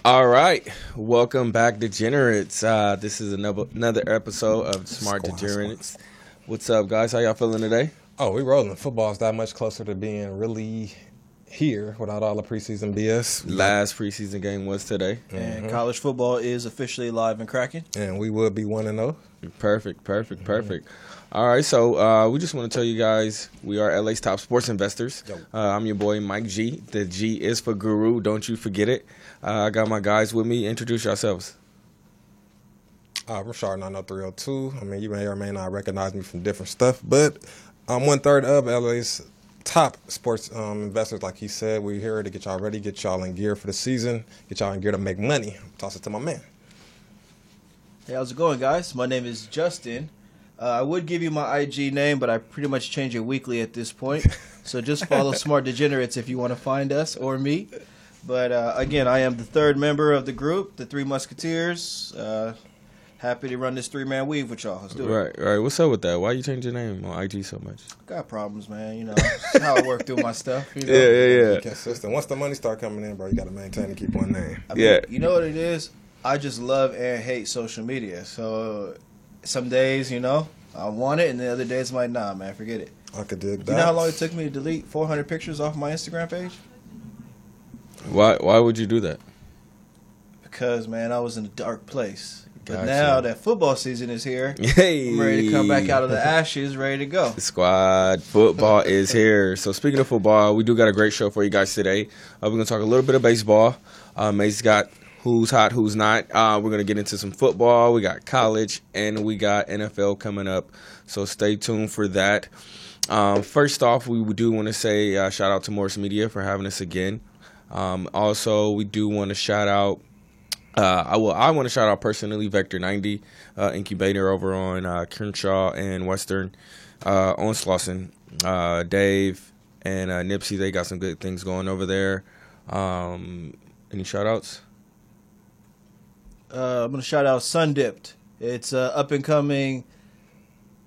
All right, welcome back, Degenerates. This is another episode of Smart Degenerates. What's up, guys? How y'all feeling today? Oh, we rolling. Football's that much closer to being really here without all the preseason BS. Last preseason game was today. And college football is officially live and cracking. And we will be 1-0. Perfect. All right, so we just want to tell you guys we are LA's top sports investors. I'm your boy, Mike G. The G is for Guru. Don't you forget it. I got my guys with me. Introduce yourselves. Rashard 90302. I mean, you may or may not recognize me from different stuff, but I'm 1/3 of LA's top sports investors. Like he said, we're here to get y'all ready, get y'all in gear for the season, get y'all in gear to make money. Toss it to my man. Hey, how's it going, guys? My name is Justin. I would give you my IG name, but I pretty much change it weekly at this point. So just follow Smart Degenerates if you want to find us or me. But again, I am the third member of the group, the Three Musketeers. Happy to run this three-man weave with y'all. Let's do it. Right. What's up with that? Why you change your name on IG so much? Got problems, man. You know, that's how I work through my stuff. You know? Yeah. Be consistent. Once the money start coming in, bro, you got to maintain and keep one name. I mean, you know what it is? I just love and hate social media. So some days, you know, I want it, and the other days I'm like, nah, man, forget it. I could dig that. You know how long it took me to delete 400 pictures off my Instagram page? Why would you do that? Because, man, I was in a dark place. But Gotcha. now that football season is here, Hey, I'm ready to come back out of the ashes, ready to go. Squad football is here. So speaking of football, we do got a great show for you guys today. We're going to talk a little bit of baseball. Mace got who's hot, who's not. We're going to get into some football. We got college, and we got NFL coming up. So stay tuned for that. First off, we do want to say shout out to Morris Media for having us again. Also, we do want to shout out. I want to shout out personally Vector 90 incubator over on Crenshaw and Western on Slauson. Dave and Nipsey, they got some good things going over there. Any shout outs? I'm going to shout out Sun Dipped. It's an up-and-coming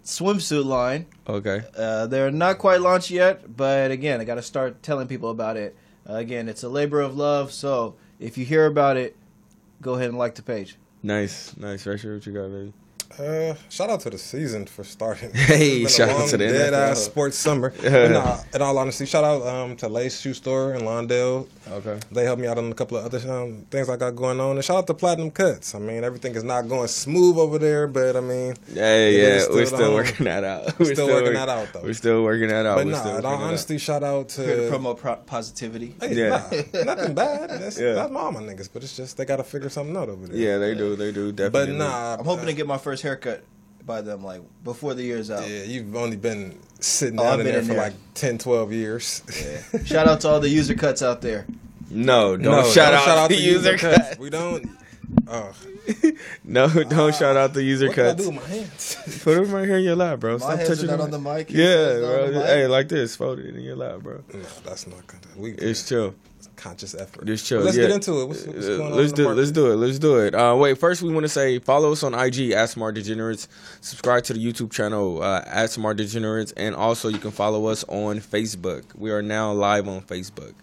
swimsuit line. Okay. They're not quite launched yet, but again, I got to start telling people about it. Again, it's a labor of love, so if you hear about it, go ahead and like the page. Nice. Rachel, what you got, baby? Shout out to the season for starting. Hey, shout out to the dead NFL. ass sports summer. In all honesty, shout out to Lay's Shoe Store in Lawndale. Okay. They helped me out on a couple of other things I got going on. And shout out to Platinum Cuts. I mean, everything is not going smooth over there, but I mean, we're still working that out. We're still working that out, though. We're still working that out. But in all honesty, shout out to Here to promote positivity. Hey, nothing bad. That's all my niggas, but it's just they got to figure something out over there. Yeah, they do. Definitely. But I'm hoping to get my first haircut by them, like, before the year's out. Yeah, you've only been sitting down in there for like 10, 12 years. Yeah. Shout out to all the user cuts out there. No, don't shout out the user cuts. We don't. Don't shout out the user what cuts. What do I do with my hands? Put them right here in your lap, bro. My Stop hands touching are not them. on the mic. Yeah, bro. Hey, like this. Fold it in your lap, bro. No, that's not good. It's chill. Conscious effort. Just chill. But let's get into it. What's going on? Let's do it. Wait, first we want to say follow us on IG at Smart Degenerates. Subscribe to the YouTube channel at Smart Degenerates, and also you can follow us on Facebook. We are now live on Facebook.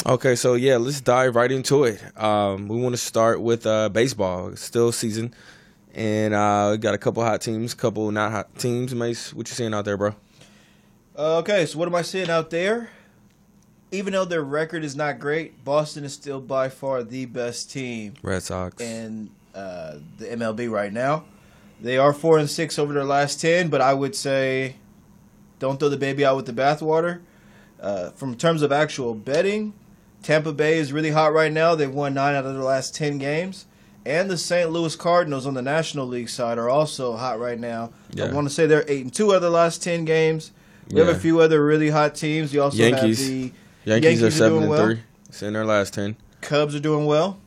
Okay, so yeah, let's dive right into it. We want to start with baseball. It's still season, and we got a couple hot teams, couple not hot teams. Mace, what you seeing out there, bro? Okay, so what am I seeing out there? Even though their record is not great, Boston is still by far the best team Red Sox in the MLB right now. They are 4-6 over their last 10, but I would say don't throw the baby out with the bathwater. From terms of actual betting, Tampa Bay is really hot right now. They've won 9 out of their last 10 games. And the St. Louis Cardinals on the National League side are also hot right now. Yeah. I want to say they're 8-2 out of the last 10 games. We have a few other really hot teams. You also Yankees. have the Yankees are doing 7-3. well. It's in their last 10. Cubs are doing well.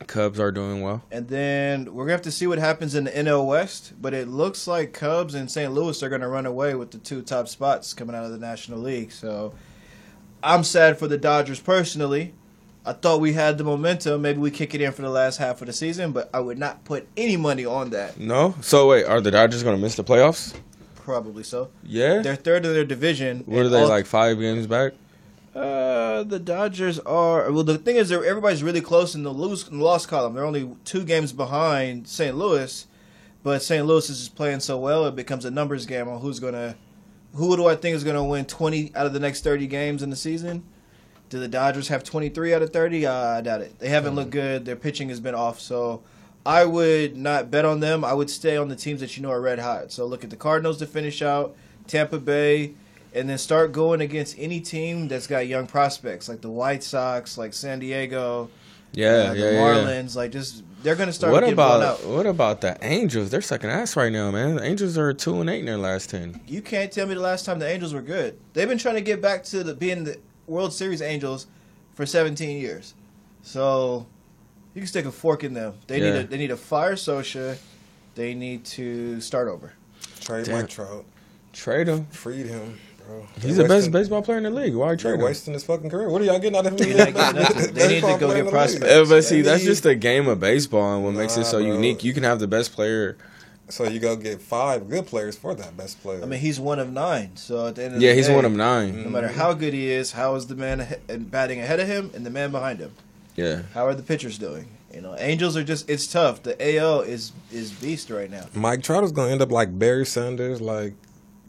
Cubs are doing well. And then we're going to have to see what happens in the NL West. But it looks like Cubs and St. Louis are going to run away with the 2 top spots coming out of the National League. So I'm sad for the Dodgers personally. I thought we had the momentum. Maybe we kick it in for the last half of the season. But I would not put any money on that. No? So wait, are the Dodgers going to miss the playoffs? Probably so. Yeah? They're third in their division. What are they, like 5 games back? The Dodgers are. Well, the thing is, everybody's really close in the loss column. They're only 2 games behind St. Louis, but St. Louis is just playing so well, it becomes a numbers game on who do I think is gonna win 20 out of the next 30 games in the season. Do the Dodgers have 23 out of 30? I doubt it. They haven't looked good. Their pitching has been off, so I would not bet on them. I would stay on the teams that you know are red hot. So look at the Cardinals to finish out, Tampa Bay, and then start going against any team that's got young prospects, like the White Sox, like San Diego, the Marlins. Like, just they're going to start getting blown out. What about the Angels? They're sucking ass right now, man. The Angels are 2-8 in their last 10. You can't tell me the last time the Angels were good. They've been trying to get back to being the World Series Angels for 17 years. So you can stick a fork in them. They need to fire Socha. They need to start over. Trade Mike Trout. Trade him. Freed him, bro. He's the best baseball player in the league. Why trade him? Wasting his fucking career. What are y'all getting out of him? They need to go get prospects. But see, that's just a game of baseball, and what makes it so unique. You can have the best player. So you go get 5 good players for that best player. I mean, he's one of 9. So at the end of the day, he's one of 9. No matter how good he is, how is the man batting ahead of him and the man behind him? Yeah. How are the pitchers doing? You know, Angels are it's tough. The AL is beast right now. Mike Trout is going to end up like Barry Sanders, like.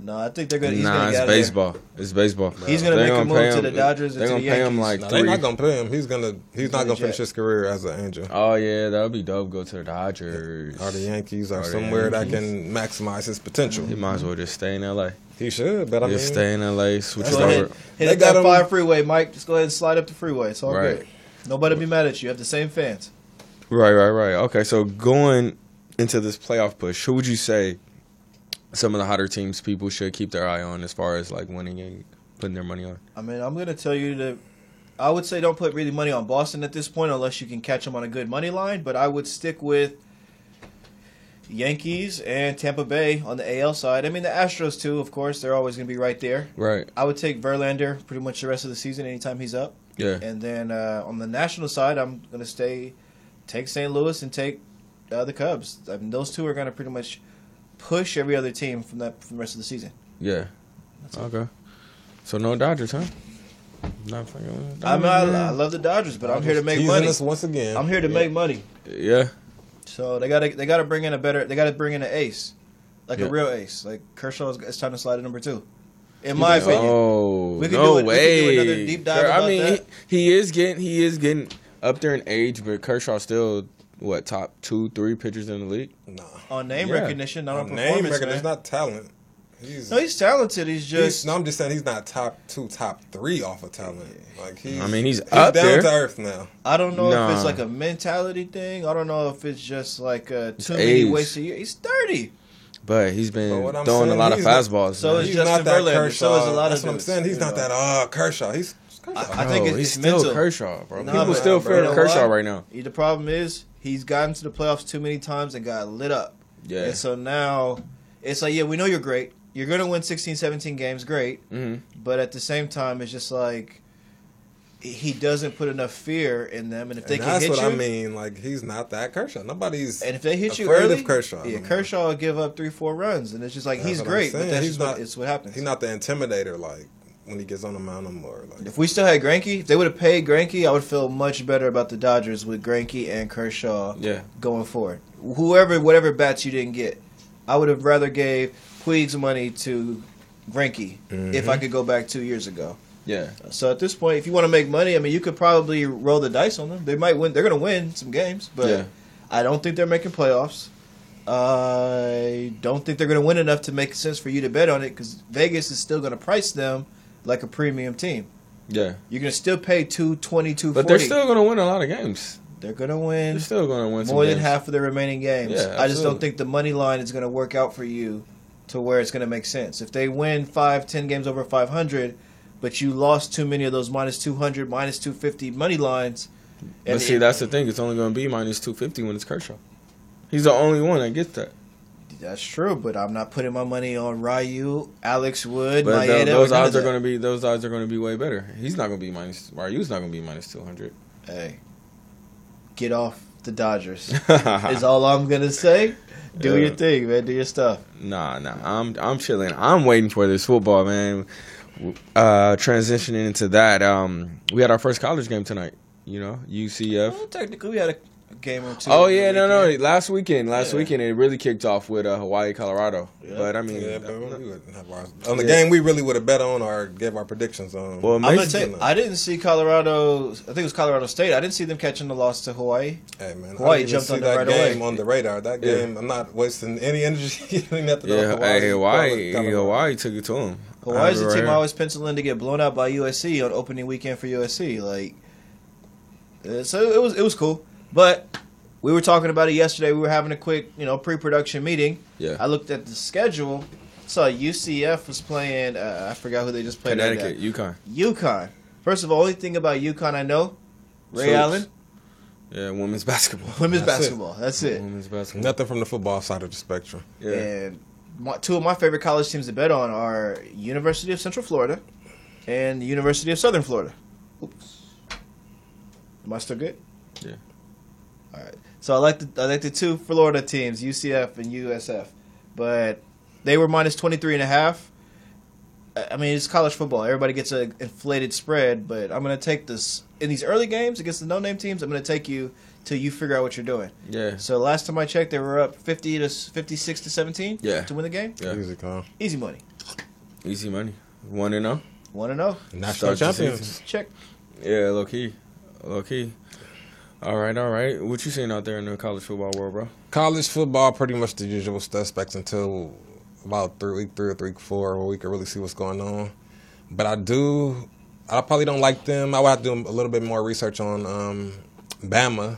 No, I think they're gonna. It's baseball. It's baseball. He's gonna make a move to the Dodgers. They're gonna pay him like 3. They're not gonna pay him. He's not gonna finish his career as an Angel. Oh yeah, that would be dope. Go to the Dodgers or the Yankees or somewhere that can maximize his potential. He might as well just stay in LA. He should, but I mean, stay in LA. Switch it over. Hit that 5 freeway, Mike. Just go ahead and slide up the freeway. It's all good. Nobody be mad at you. You have the same fans. Right. Okay, so going into this playoff push, who would you say some of the hotter teams people should keep their eye on as far as like winning and putting their money on? I mean, I'm going to tell you that I would say don't put really money on Boston at this point unless you can catch them on a good money line, but I would stick with Yankees and Tampa Bay on the AL side. I mean, the Astros too, of course. They're always going to be right there. Right. I would take Verlander pretty much the rest of the season anytime he's up. Yeah. And then on the national side, I'm going to take St. Louis and take the Cubs. I mean, those two are going to pretty much push every other team from the rest of the season. Yeah. Okay. So no Dodgers, huh? I love the Dodgers, but I'm here to make money. Once again. I'm here to make money. Yeah. So they gotta bring in an ace, like a real ace. Like Kershaw, it's time to slide to number 2. In my opinion. Oh, we could do another deep dive about that. he is getting up there in age, but Kershaw's still top 2-3 pitchers in the league. Nah. On name recognition, not on performance. Name recognition, not talent. He's talented. I'm just saying he's not top 2, top 3 off of talent. Like he's up down there. to earth now. I don't know if it's like a mentality thing. I don't know if it's just like too many wasted years. He's 30. But he's been throwing a lot of fastballs. So is Justin Verlander. So is a lot of That's what I'm saying. He's not that Kershaw. He's Kershaw. I think he's still mental. Kershaw, bro. Nah, people still fear Kershaw right now. The problem is he's gotten to the playoffs too many times and got lit up. Yeah. And so now it's like, we know you're great. You're going to win 16, 17 games, great. Mm-hmm. But at the same time, it's just like he doesn't put enough fear in them. And if they can hit you... That's what I mean. Like, he's not that Kershaw. Nobody's and if they hit you afraid early, of Kershaw. Kershaw will give up 3-4 runs. And it's just like, he's great. But it's what happens. He's not the intimidator, like, when he gets on the mound no more. Like, if we still had Greinke, if they would have paid Greinke, I would feel much better about the Dodgers with Greinke and Kershaw going forward. Whatever bats you didn't get, I would have rather gave Puig's money to Greinke if I could go back 2 years ago. Yeah. So at this point, if you want to make money, I mean, you could probably roll the dice on them. They might win. They're going to win some games, but I don't think they're making playoffs. I don't think they're going to win enough to make sense for you to bet on it because Vegas is still going to price them like a premium team. Yeah. You're going to still pay $220, $240. But they're still going to win a lot of games. They're going to win. They're still going to win more than half of the remaining games. Yeah, I just don't think the money line is going to work out for you to where it's going to make sense. If they win 5-10 games over 500, but you lost too many of those minus 200, minus 250 money lines. But see, that's the thing. It's only going to be minus 250 when it's Kershaw. He's the only one that gets that. That's true, but I'm not putting my money on Ryu, Alex Wood, but Maeda. Those odds are going to be way better. He's not going to be Ryu's not going to be minus 200. Hey, get off the Dodgers. Is all I'm going to say. Do your thing, man. Do your stuff. Nah. I'm chilling. I'm waiting for this football, man. Transitioning into that, we had our first college game tonight. You know, UCF. Well, technically, we had a game or two. Oh over the yeah, no, weekend. last weekend Yeah. it really kicked off with Hawaii, Colorado. Yeah. But I mean, Yeah, but we wouldn't have on the game we really would have bet on or gave our predictions on. well, I'm gonna Mason- tell you, I didn't see Colorado. I think it was Colorado State. I didn't see them catching the loss to Hawaii. Hey man, Hawaii I didn't even jumped see on it that right game away. on the radar. That Yeah. game, I'm not wasting any energy. Nothing yeah, on hey, Hawaii, Colorado. Hawaii took it to him. Hawaii's the Right team here. I always pencil in to get blown out by USC on opening weekend for USC. Like, so it was cool. But we were talking about it yesterday. We were having a quick, pre-production meeting. Yeah. I looked at the schedule. Saw UCF was playing. I forgot who they just played. Connecticut, UConn. UConn. First of all, only thing about UConn I know, Ray Soups. Allen, Yeah, women's basketball. women's That's it. basketball. That's it. Women's basketball. Nothing from the football side of the spectrum. Yeah. And two of my favorite college teams to bet on are University of Central Florida and the University of Southern Florida. Oops. Am I still good? Yeah. All right. So I like the two Florida teams, UCF and USF, but they were minus 23.5. I mean, it's college football. Everybody gets an inflated spread, but I'm going to take this in these early games against the no-name teams. I'm going to take you till you figure out what you're doing. Yeah. So last time I checked, they were up 56 to 17 Yeah. to win the game. Yeah. Easy call. Easy money. Easy money. 1-0. 1-0. National Start the champions. Check. Yeah, low key. Low key. All right. What you seeing out there in the college football world, bro? College football, pretty much the usual suspects until about week 3 or week 4, where we can really see what's going on. But I probably don't like them. I would have to do a little bit more research on Bama,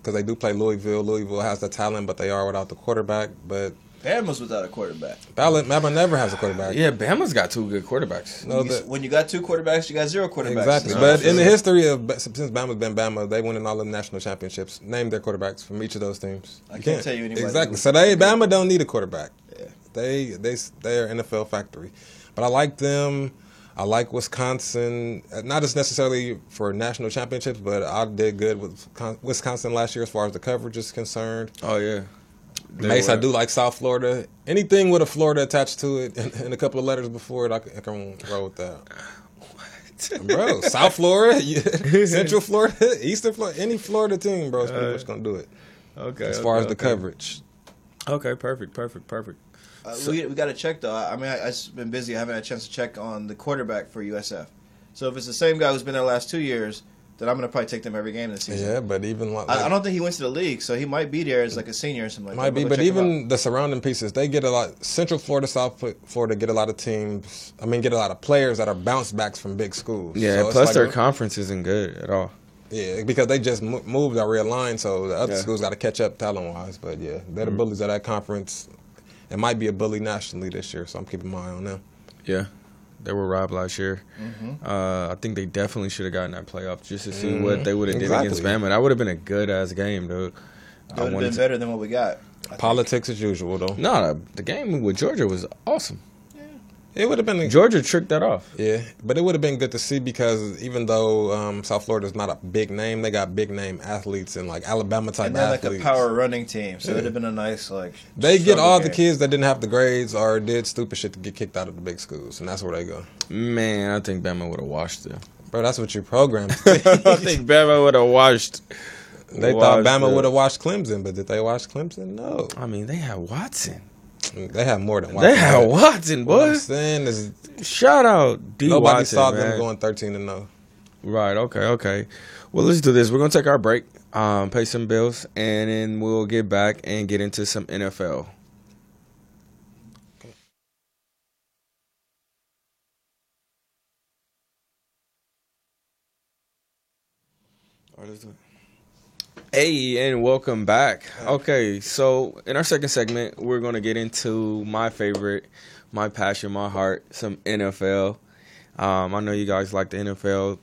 because they do play Louisville. Louisville has the talent, but they are without the quarterback. But Bama's without a quarterback. Bama never has a quarterback. Yeah, Bama's got two good quarterbacks. No, When you got two quarterbacks, you got zero quarterbacks. Exactly. No, But for in the sure. history of since Bama's been Bama, they won in all the national championships. Name their quarterbacks from each of those teams. I can't tell you anybody Exactly. who- So Bama don't need a quarterback. Yeah. They're NFL factory. But I like them. I like Wisconsin. Not as necessarily for national championships, but I did good with Wisconsin last year as far as the coverage is concerned. Oh yeah. They Mace, were- I do like South Florida. Anything with a Florida attached to it and a couple of letters before it, I can roll with that. Bro, South Florida, Central Florida, Eastern Florida, any Florida team, bro, is pretty much going to do it. Okay. As far as the okay. coverage. Okay, perfect. We got to check, though. I mean, I've just been busy. I haven't had a chance to check on the quarterback for USF. So if it's the same guy who's been there the last 2 years, then I'm going to probably take them every game this season. Yeah, but even like, I don't think he went to the league, so he might be there as like a senior or something like might that. be, Go but check him even the surrounding pieces, they get a lot. Central Florida, South Florida get a lot of teams. Get a lot of players that are bounce backs from big schools. Yeah, So it's plus like their conference isn't good at all. Yeah, because they just moved or realigned, so the other Yeah. schools got to catch up talent-wise. But yeah, they're the bullies of that conference. It might be a bully nationally this year, so I'm keeping my eye on them. Yeah. They were robbed last year. Mm-hmm. I think they definitely should have gotten that playoff just to see what they would have Exactly. did against Bama. That would have been a good ass game, dude. It would have been better than what we got. I think. Politics as usual, though. No, the game with Georgia was awesome. It would have been Georgia tricked that off. Yeah, but it would have been good to see because even though South Florida's not a big name, they got big name athletes and like Alabama type And they're like athletes. a power running team, so Yeah. it'd have been a nice like. They get struggle all the game. kids that didn't have the grades or did stupid shit to get kicked out of the big schools, and that's where they go. Man, I think Bama would have washed them. Bro, that's what you programmed. I think Bama would have washed. They thought washed Bama them. would have watched Clemson, but did they watch Clemson? No. I mean, they had Watson. They had more than They Watson. had Watson, What I'm boy. saying is Shout out D. nobody Watson, saw man. them going 13-0. Right. Okay. Well, let's do this. We're gonna take our break, pay some bills, and then we'll get back and get into some NFL. All right, let's do it. Hey, and welcome back. Okay, so in our second segment, we're going to get into my favorite, my passion, my heart, some NFL. I know you guys like the NFL.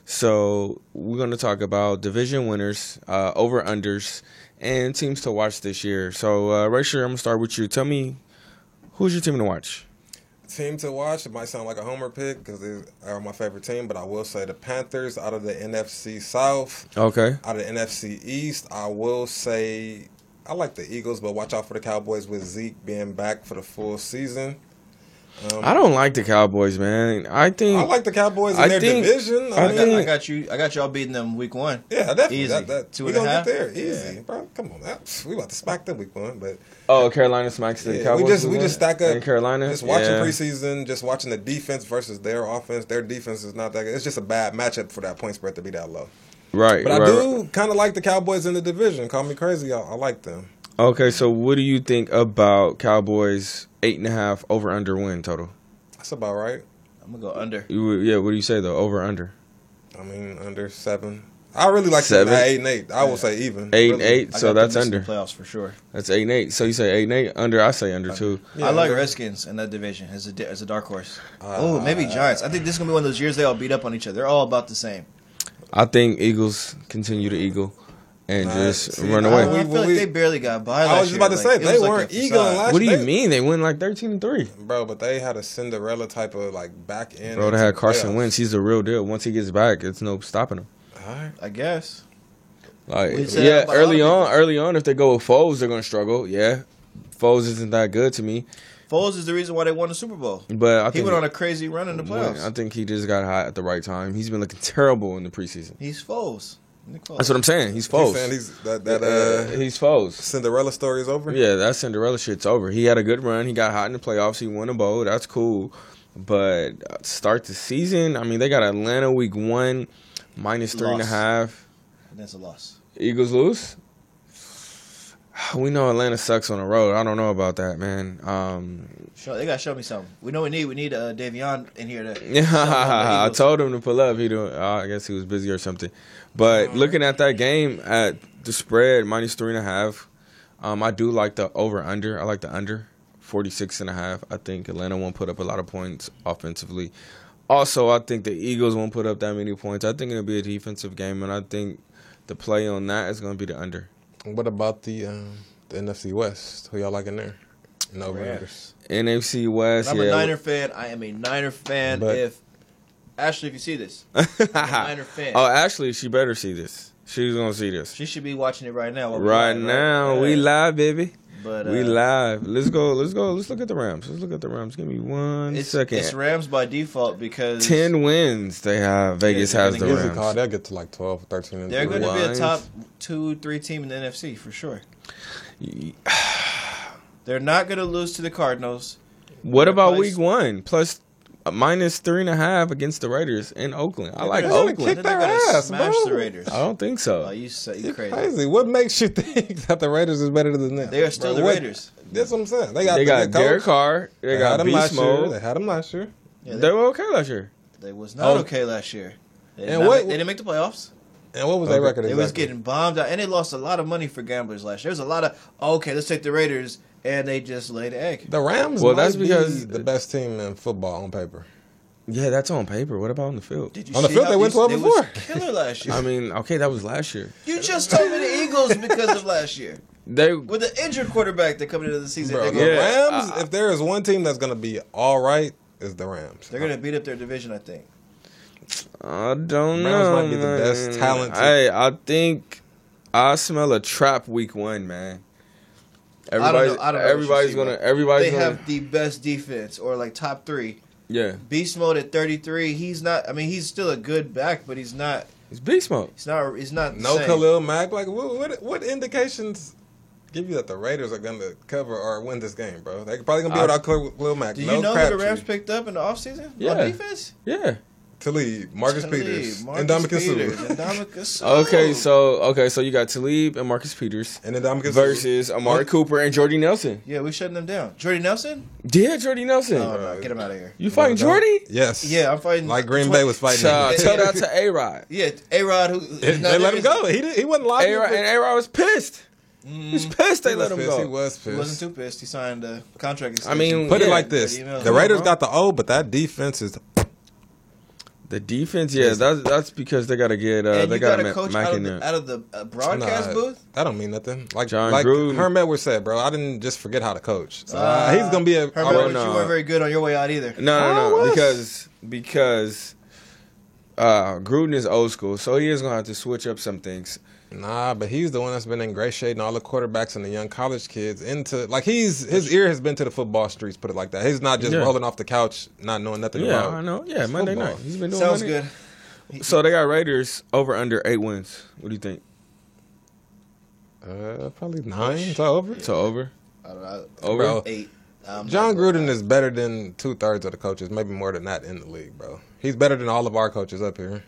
So we're going to talk about division winners, over-unders, and teams to watch this year. So, Rachel, I'm going to start with you. Tell me, who's your team to watch? Team to watch, it might sound like a homer pick because they are my favorite team, but I will say the Panthers out of the NFC South. Okay. Out of the NFC East, I will say I like the Eagles, but watch out for the Cowboys with Zeke being back for the full season. I don't like the Cowboys, man. I like the Cowboys in I their think- division. I think- I got y'all beating them week 1. Yeah, definitely. Easy. We 2.5. gonna get there easy, bro. Come on, we about to smack them week 1, but Carolina smacks the yeah, Cowboys. we just stack up in Carolina. Just watching Yeah. preseason, just watching the defense versus their offense. Their defense is not that good. It's just a bad matchup for that point spread to be that low. Right, But right, I do right. kind of like the Cowboys in the division. Call me crazy, I like them. Okay, so what do you think about Cowboys 8.5 over under win total? That's about right. I'm gonna go under. Yeah, what do you say though? Over under I mean, under 7. I really like 7. 8-8. I will say even. 8-8, I so got them that's missing the under. playoffs for sure. That's 8-8. So you say 8-8 under? I say under too. Yeah, I like under. Redskins in that division as a dark horse. Maybe Giants. I think this is gonna be one of those years they all beat up on each other. They're all about the same. I think Eagles continue to eagle and Nah, just see, run I away. don't I feel like they barely got by. I was just about to say, they weren't eagling last What do you they- mean? They win like 13-3. Bro, but they had a Cinderella type of like back end. Bro, they had Carson playoffs. Wentz. He's the real deal. Once he gets back, it's no stopping him. All right. I guess. Like, We said yeah, about a lot of early on, if they go with Foles, they're gonna struggle. Yeah, Foles isn't that good to me, Foles is the reason why they won the Super Bowl. but I He think went on a crazy run in the playoffs. I think he just got hot at the right time. He's been looking terrible in the preseason. He's Foles. Nick Foles. That's what I'm saying. He's He's Foles. saying he's He's Foles. Cinderella story is over. Yeah, that Cinderella shit's over. He had a good run. He got hot in the playoffs. He won a bowl. That's cool. But start the season. I mean, they got Atlanta week 1, minus 3.5. That's a loss. Eagles lose. We know Atlanta sucks on the road. I don't know about that, man. They gotta show me something. We know we need Davion in here to. Yeah, I Eagles. told him to pull up. He don't. I guess he was busy or something. But looking at that game at the spread minus 3.5, I do like the over under. I like the under 46.5. I think Atlanta won't put up a lot of points offensively. Also, I think the Eagles won't put up that many points. I think it'll be a defensive game, and I think the play on that is going to be the under. What about the NFC West? Who y'all like in there? No Rams. NFC West. I'm yeah. a Niner fan. I am a Niner fan. But- If Ashley, if you see this, I'm a Niner fan. Oh, actually, she better see this. She's gonna see this She should be watching it right now. while we right live, now. Yeah. We live, baby. But We live. Let's go. Let's look at the Rams. Let's look at the Rams. Give me 1 second. It's Rams by default because 10 wins they have. Vegas they're has gonna the get Easy call. Rams. They'll get to like 12, 13. And they're going to be a Lions. top 2-3 team in the NFC for sure. They're not going to lose to the Cardinals. What about Place- week 1? Plus minus 3.5 against the Raiders in Oakland. I like They're gonna Oakland. kick Then their they're gonna ass, smash bro. the Raiders. I don't think so. Oh, you You're crazy. crazy. What makes you think that the Raiders is better than them? They are still Bro, the what- Raiders. That's what I'm saying. They They got the Derek coach. Carr. They They got had him last Beast year. They Mode. had him last year. Yeah, They were okay last year. They was not Oh. okay last year. They And what- they didn't make the playoffs. And what was their Okay. record They exactly? was getting bombed out, and they lost a lot of money for gamblers last year. There's a lot of okay, let's take the Raiders, and they just laid the egg. The Rams Well, might that's be because- the best team in football on paper. Yeah, that's on paper. What about on the field? Did you On the see field, how they went 12 they before. was killer last year. I mean, okay, that was last year. You just told me the Eagles because of last year They with the injured quarterback that coming into the season. Bro, the They're Yeah. Rams, if there is one team that's going to be all right, is the Rams. gonna beat up their division, I think. I don't Rams know. might be the best man. talented- Hey, I think I smell a trap week 1, man. I don't know what you Everybody's see, gonna. bro. Everybody's They gonna. have the best defense, or like top 3. Yeah, Beast mode at 33. He's not. I mean, he's still a good back, but he's not. it's beast mode. He's not. He's not. the No same. Khalil Mack. Like, what indications give you that the Raiders are going to cover or win this game, bro? They're probably going to be without Khalil Mack. Do you no know who the Crabtree. Rams picked up in the offseason? Yeah. On defense? Yeah. Talib, Marcus Talib, Peters, Marcus and Ndamukong Peters, Suh. and Ndamukong Suh. So you got Talib and Marcus Peters And Ndamukong Suh. versus Amari Cooper and Jordy Nelson. Yeah, we shutting them down. Jordy Nelson? Yeah, Jordy Nelson. Oh, no, get him out of here. You fighting No, no. Jordy? Yes. Yeah, I'm fighting. Like Green Bay was fighting. Tell him. that to A-Rod. Yeah, A-Rod, who. They let him go. He wasn't live. A-Rod and A-Rod was pissed. He was pissed they let him He go. was He pissed. wasn't too pissed. He signed a contract I extension. mean, Put it Yeah. like this: Email. the Raiders bro. got the O, but that defense is. The defense, yeah, that's because they got to get and they you got got to a coach Mac out in of there. the broadcast Nah, booth? That don't mean nothing. Like John like Gruden. Herm Edwards said, bro. I didn't just forget how to coach. So he's gonna be a. Herman, no. you weren't very good on your way out either. No, Oh, what? because Gruden is old school, so he is gonna have to switch up some things. Nah, but he's the one that's been ingratiating all the quarterbacks and the young college kids into like his ear has been to the football streets. Put it like that. He's not just rolling off the couch, not knowing nothing about. Yeah, I know. Yeah, Monday football. night. He's been doing. Sounds Monday. good. So they got Raiders over under 8 wins. What do you think? Probably 9. So over. So over. I don't know. Over. Bro. 8. John Gruden is better than 2/3 of the coaches, maybe more than that in the league, bro. He's better than all of our coaches up here.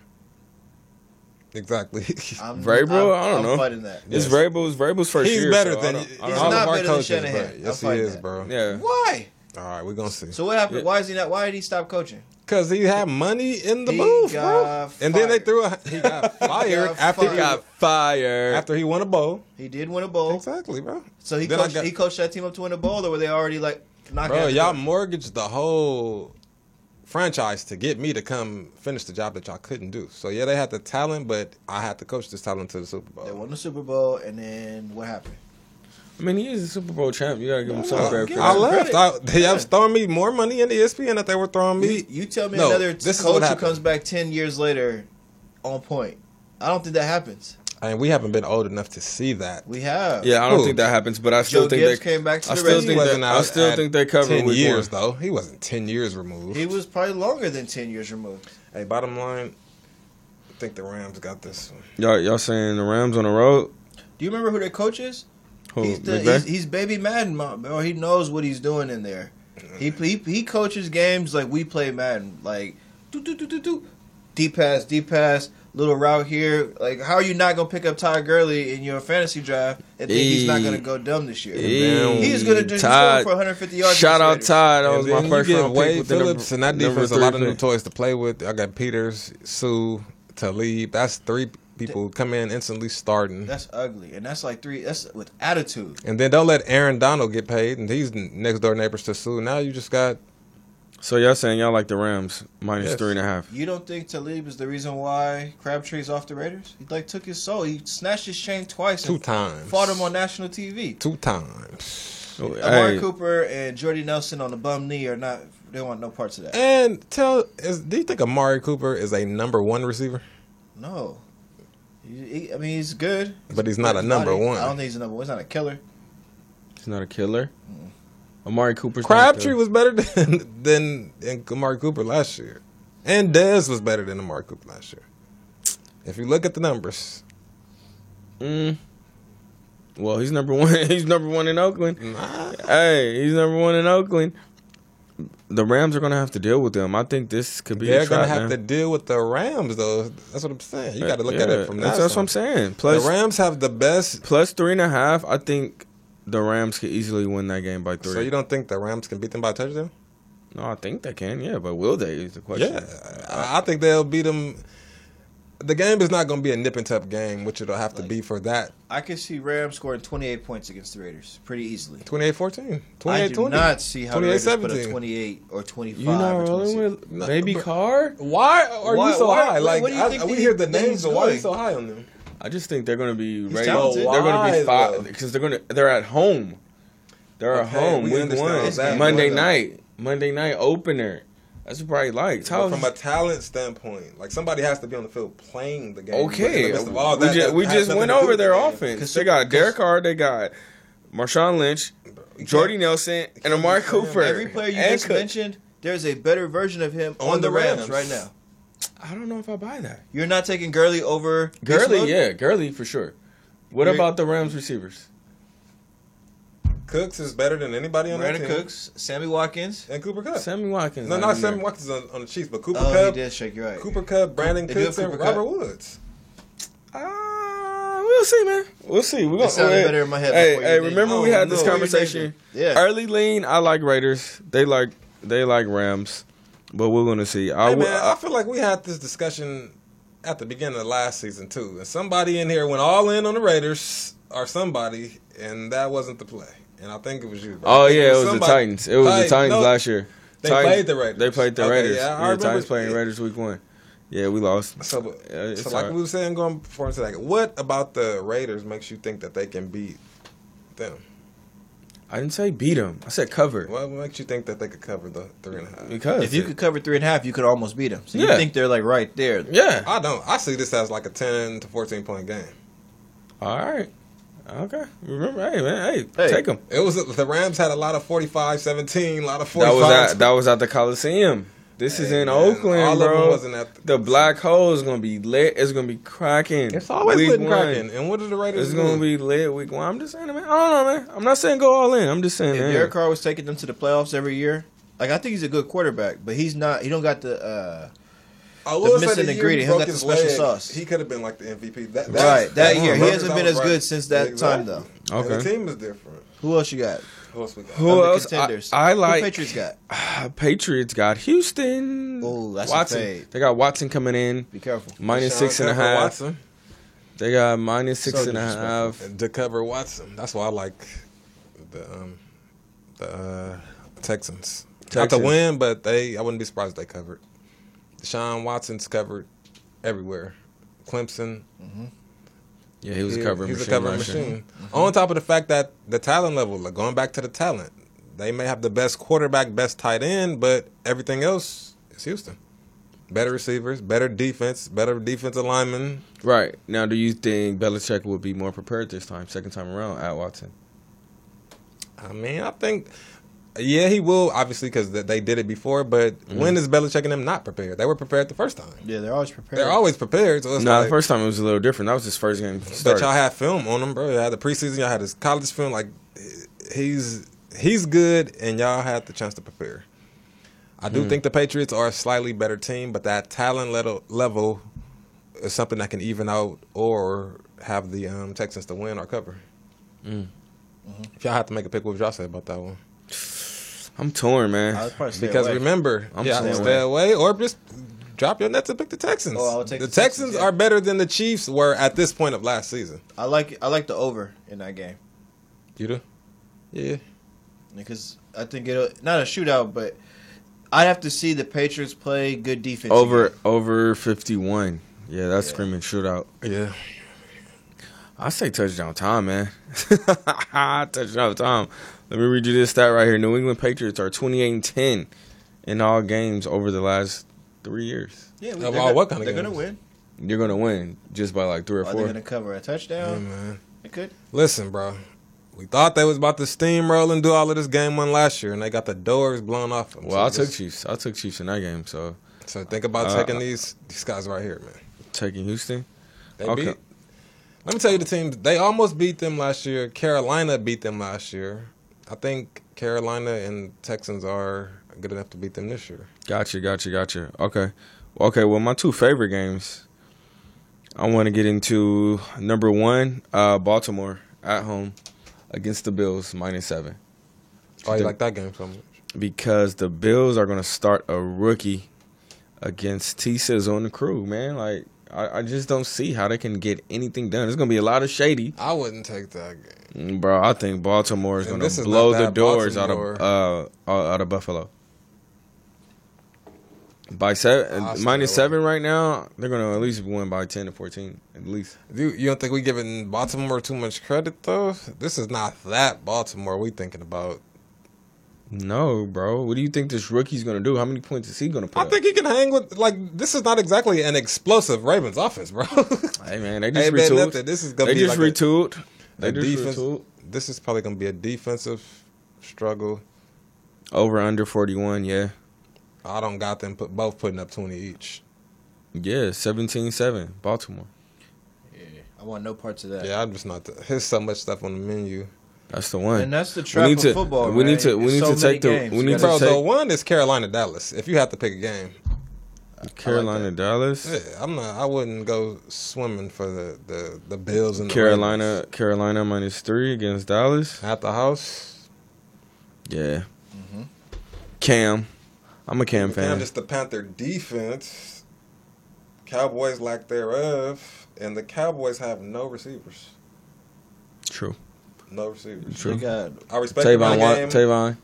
Exactly. Vrabel? I don't know. I'm fighting that. It's Vrabel's first He's year. better so than I He's don't all not of our better than coaches. Shanahan. Bro. Yes, I'm he fighting is, that. bro. Yeah. Why? All right, we're gonna see. So what happened? Yeah. Why is he not? Why did he stop coaching? Because he had money in the He booth, bro. got And then they fired. he got fired got after He got fired. after he won a bowl. He did win a bowl. Exactly, bro. So he Then I coached. got- He coached that team up to win a bowl, or were they already like knocking? Bro, at the y'all door? mortgaged the whole franchise to get me to come finish the job that y'all couldn't do. So yeah, they had the talent, but I had to coach this talent to the Super They Bowl. won the Super Bowl, and then what happened? I mean, he is a Super Bowl champ. You gotta give him some No, credit. give for I him that. left. credit. They Yeah. was throwing me more money in the ESPN that they were throwing me. You tell me No, another this is what coach who happened. comes back 10 years later on point. I don't think that happens. I mean, we haven't been old enough to see that. We have. Yeah, I don't Who? think that happens, but I still Joe think Gibbs they. came back to I the still Reds. think wasn't that. I out still at think they covered 10 week years, one. though. He wasn't 10 years removed. He was probably longer than 10 years removed. Hey, bottom line, I think the Rams got this one. Y'all saying the Rams on the road? Do you remember who their coach is? Who? He's, he's Baby Madden, bro. He knows what he's doing in there. He coaches games like we play Madden. Like, do. Deep pass, little route here. Like, how are you not going to pick up Todd Gurley in your fantasy draft and think he's not going to go dumb this year? He's going to do Todd, for 150 yards. Shout out Todd. That And was then my first you get round Wade pick with the Phillips and that number defense. A 3 lot of new pick. toys to play with. I got Peters, Sue, Talib. That's 3 people who come in instantly starting. That's ugly. And that's like 3. That's with attitude. And then don't let Aaron Donald get paid, and he's next door neighbors to Sue. Now you just got So y'all saying y'all like the Rams minus Yes. 3.5? You don't think Talib is the reason why Crabtree's off the Raiders? He like took his soul. He snatched his chain twice 2 and times. fought him on national TV. 2 times. Amari Hey, Cooper and Jordy Nelson on the bum knee are not. They want no parts of that. And do you think Amari Cooper is a number 1 receiver? No. I mean, he's good. But he's not a number 1. I don't think he's a number 1. He's not a killer. he's not a killer. Amari Cooper's not a Crabtree killer. was better than Amari Cooper last year. And Dez was better than Amari Cooper last year. If you look at the numbers. Well, he's number 1. He's number 1 in Oakland. Nah. Hey, he's number 1 in Oakland. The Rams are gonna have to deal with them. I think this could be. They're a trap, going to have man. to deal with the Rams, though. That's what I'm saying. You got to look at it from that That's what I'm side. saying. The Plus, Rams have the best. plus 3.5. I think the Rams could easily win that game by 3. So you don't think the Rams can beat them by a touchdown? No, I think they can. Yeah, but will they? Is the question. Yeah. I think they'll beat them. The game is not going to be a nip and tuck game, which it'll have to be for that. I could see Rams scoring 28 points against the Raiders pretty easily. 28-14. I do 28-20. not see how the Raiders put up 28-17. 28 or 25. You not or rolling 26. with Baby Carr? Why are Why- you so why- high? Like what do you think we that hear the that names, he's but why are you doing? so high on them? I just think they're going to be ready. talented. They're going to Why, be five though? because they're at home. They're at Okay, home. we Week understand one, that, Monday but- night opener. That's what probably likes. But from a talent standpoint, like somebody has to be on the field playing the game. Okay, In the midst of all we that, just, that we has just nothing went to do over with their the game. offense. They got Derek Carr, they got Marshawn Lynch, Jordy Nelson, and Amari Cooper. Every player you And just Cook. mentioned, there's a better version of him On on the the Rams Rams. right now. I don't know if I buy that. You're not taking Gurley over Gurley, Beast Mode? yeah, Gurley for sure. What You're- about the Rams receivers? Cooks is better than anybody on Brandon that team. Cooks, Sammy Watkins. And Cooper Kupp. Sammy Watkins. No, not not in Sammy there. Watkins on the Chiefs, but Cooper Oh, he Kupp, did shake. You're right. Cooper Kupp, Brandon They do have Cooks, and Cooper Robert Kupp. Woods. We'll see, man. We'll see. We're It gonna sounded better in my head Hey, before you hey, did. remember we Oh, had this no. conversation. Yeah. Early lean, I like Raiders. They like Rams, but we're gonna see. Hey, man, I feel like we had this discussion at the beginning of last season too, and somebody in here went all in on the Raiders or somebody, and that wasn't the play. And I think it was you. Bro. Oh I think yeah, it was the somebody- Titans. It was the Titans no, last year. They Titans- played the Raiders. They played the Okay, Raiders. yeah, I Yeah, remember- Titans playing Raiders week 1. Yeah, we lost. So, It's so like all right. we were saying, going before into that, what about the Raiders makes you think that they can beat them? I didn't say beat them. I said cover. What makes you think that they could cover the 3.5? Because If you could cover 3.5, you could almost beat them. So you Yeah. think they're like right there. yeah. I don't. I see this as like a 10 to 14 point game. All right. Okay. Remember, hey man, Hey. take them. It was the Rams had a lot of 45-17, a lot of 45. That was at the Coliseum. This is Hey, in man, Oakland, all of them bro. wasn't at The black hole is gonna be lit. It's gonna be cracking. It's always Week lit and one. cracking. And what did the Raiders It's do? gonna be lit week one. I'm just saying, man. I don't know, man. I'm not saying go all in. I'm just saying, If man. Derek Carr was taking them to the playoffs every year, like I think he's a good quarterback, but he's not. He don't got the. I will say missing the year ingredient, he he broke got the his special leg, sauce. He could have been like the MVP. Right, that year. He Rutgers, hasn't I been was as right. good since that time, Exactly. though. And Okay. the team is different. Who else you got? Who else we got? Who Of the else? contenders. I like. Who Patriots got? Patriots got Houston. Oh, that's a Watson. fade. They got Watson coming in Be careful. minus Deshaun 6.5. Tucker Watson. They got minus So 6.5. And to cover Watson. That's why I like the Texans. Not to Texans. win, but I wouldn't be surprised if they covered. Deshaun Watson's covered everywhere. Clemson. Yeah, he was a covering He's machine. a covering last year. machine. On top of the fact that the talent level, like going back to the talent, they may have the best quarterback, best tight end, but everything else is Houston. Better receivers, better defensive linemen. Right. Now, do you think Belichick will be more prepared this time, second time around at Watson? I mean, I think, yeah, he will, obviously, because they did it before, but when is Belichick and them not prepared? They were prepared the first time. Yeah, they're always prepared. They're always prepared. So it's No, like, the first time it was a little different. That was his first game. but Start. y'all had film on him, bro. Y'all had the preseason, y'all had his college film. Like, he's good, and y'all had the chance to prepare. I do think the Patriots are a slightly better team, but that talent level is something that can even out or have the Texans to win or cover. If y'all have to make a pick, what would y'all say about that one? I'm torn, man. I would probably stay Because away. remember, I'm yeah, staying stay away or just drop your nets and pick the Texans. Oh, I would take the the Texans Texans, yeah. are better than the Chiefs were at this point of last season. I like the over in that game You do? Yeah. because I think it'll not a shootout, but I'd have to see the Patriots play good defense. Over 51. Yeah, that's Yeah. screaming shootout. Yeah. I say touchdown time, man. Touchdown time. Let me read you this stat right here. New England Patriots are 28-10 in all games over the last 3 years. Yeah, What kind of they're gonna games? win. You're gonna win just by like 3 or Are 4. they gonna cover a Yeah, touchdown? man. They could. Listen, bro. We thought they was about to steamroll and do all of this game one last year, and they got the doors blown off them. Well, I So took Chiefs. I took Chiefs in that game. So So think about taking these guys right here, man. taking Houston. They Okay. beat. Let me tell you the teams. They almost beat them last year. Carolina beat them last year. I think Carolina and Texans are good enough to beat them this year. Gotcha. Okay. Well, my 2 favorite games. I want to get into number 1, Baltimore at home against the Bills -7. Oh, you like that game so much? Because the Bills are going to start a rookie against T-Sizzle and the crew, man. Like, I just don't see how they can get anything done. There's going to be a lot of shady. I wouldn't take that game. Bro, I think Baltimore is And going this to is blow not the that doors Baltimore. out of Buffalo. By 7, I'll stay -7 right now, they're going to at least win by 10 to 14, at least. You don't think we giving Baltimore too much credit though? This is not that Baltimore we thinking about. No, bro. What do you think this rookie's going to do? How many points is he going to put I up? think he can hang with this is not exactly an explosive Ravens offense, bro. Hey, man, they just Hey, man, retooled. nothing. This is gonna They be just like retooled. a They just defense. retooled. This is probably gonna be a defensive struggle. Over under 41, yeah. I don't got them both putting up 20 each. Yeah, 17-7, Baltimore. Yeah, I want no parts of that. Yeah, I'm just not. There's so much stuff on the menu. That's the one. And that's the trap of football. We man. need to It's so many take the games. we You need gotta- to Bro, the take one is Carolina Dallas. If you have to pick a game, Carolina, Dallas, yeah, I wouldn't go swimming for the Bills and the Carolina Ravens. -3 against Dallas. At the house. Yeah. Cam, I'm a Cam fan. Just the Panther defense. Cowboys lack thereof, and the Cowboys have no receivers. True. No receivers. True. They got I respect the Tavon, game. Tavon.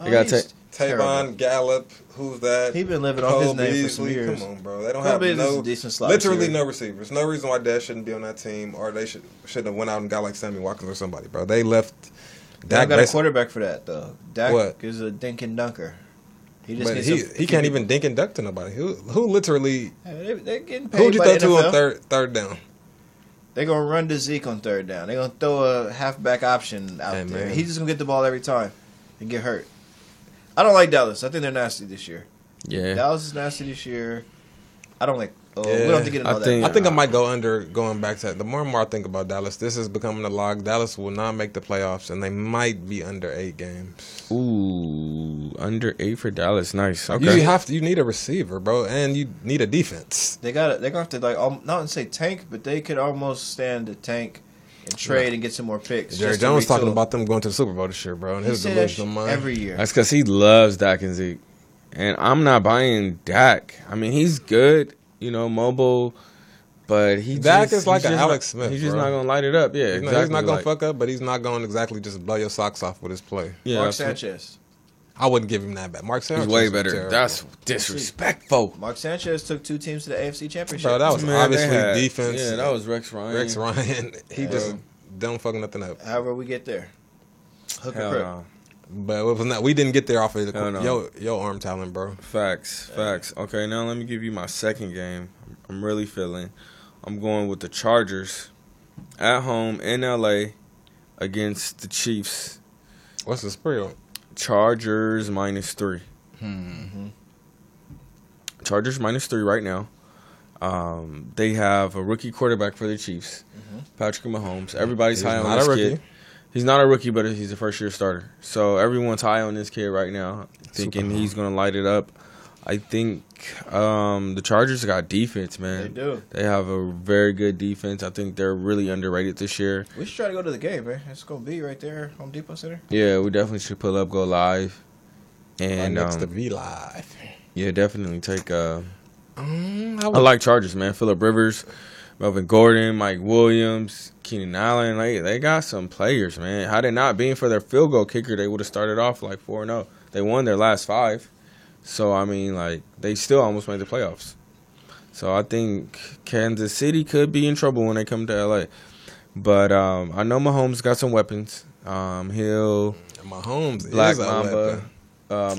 They got he's terrible. Tavon Gallup, who's that? He been living off his Cole name for some Beasley. years. Come on, bro. They don't Cole have Beasley's no a decent slot literally receiver. no receivers. No reason why Dad shouldn't be on that team, or they shouldn't have went out and got like Sammy Watkins or somebody, bro. They left Dak got a basi- quarterback for that though. Dak What? is a dink and dunker. He just But needs he some- he can't even dink and duck to nobody. Who literally? Hey, they're getting paid. Who would you by throw the to NFL. on third down? They're gonna run to Zeke on third down. They're gonna throw a halfback option out Hey, there. man. He's just gonna get the ball every time and get hurt. I don't like Dallas. I think they're nasty this year. Yeah. Dallas is nasty this year. I don't like. Oh, we Yeah, don't have to get into I all think- that. I think I might go under going back to that. The more and more I think about Dallas, this is becoming a log. Dallas will not make the playoffs, and they might be under 8 games. Ooh, under 8 for Dallas. Nice. Okay. You need a receiver, bro, and you need a defense. They're gonna have to not say tank, but they could almost stand to tank and trade and get some more picks. Jerry just to Jones talking retool. about them going to the Super Bowl this year, bro, and He his say that delusional mind. every year. That's because he loves Dak and Zeke. And I'm not buying Dak. I mean, he's good, mobile, but Dak is like an Alex Smith, He's just bro. not going to light it up. Yeah, He's exactly. not going to fuck up, but he's not going to exactly just blow your socks off with his play. Yeah, Mark that's what- Sanchez. I wouldn't give him that back. Mark Sanchez He's way was better. terrible. That's disrespectful. Mark Sanchez took 2 teams to the AFC Championship. Bro, that was Man, obviously they had- defense. Yeah, that was Rex Ryan. Rex Ryan. He just don't fuck nothing up. However, we get there. Hook or Hell crook. no. But it was not. We didn't get there off of Hell no. your arm talent, bro. Facts. Okay, now let me give you my second game. I'm really feeling. I'm going with the Chargers at home in LA against the Chiefs. What's the spread? Chargers -3. Chargers -3 right now. They have a rookie quarterback for the Chiefs, Patrick Mahomes. Everybody's He's high on not this a rookie. kid. He's not a rookie, but he's a first-year starter. So everyone's high on this kid right now, thinking Super he's going to light it up. I think the Chargers got defense, man. They do. They have a very good defense. I think they're really underrated this year. We should try to go to the game, man. It's going to be right there, Home Depot Center. Yeah, we definitely should pull up, go live. And Next to V Live. yeah, definitely take I I like Chargers, man. Phillip Rivers, Melvin Gordon, Mike Williams, Keenan Allen. They got some players, man. Had it not been for their field goal kicker, they would have started off like 4-0. They won their last 5. So, I mean, they still almost made the playoffs. So, I think Kansas City could be in trouble when they come to L.A. But I know Mahomes got some weapons. Mahomes Black is a Mamba. weapon.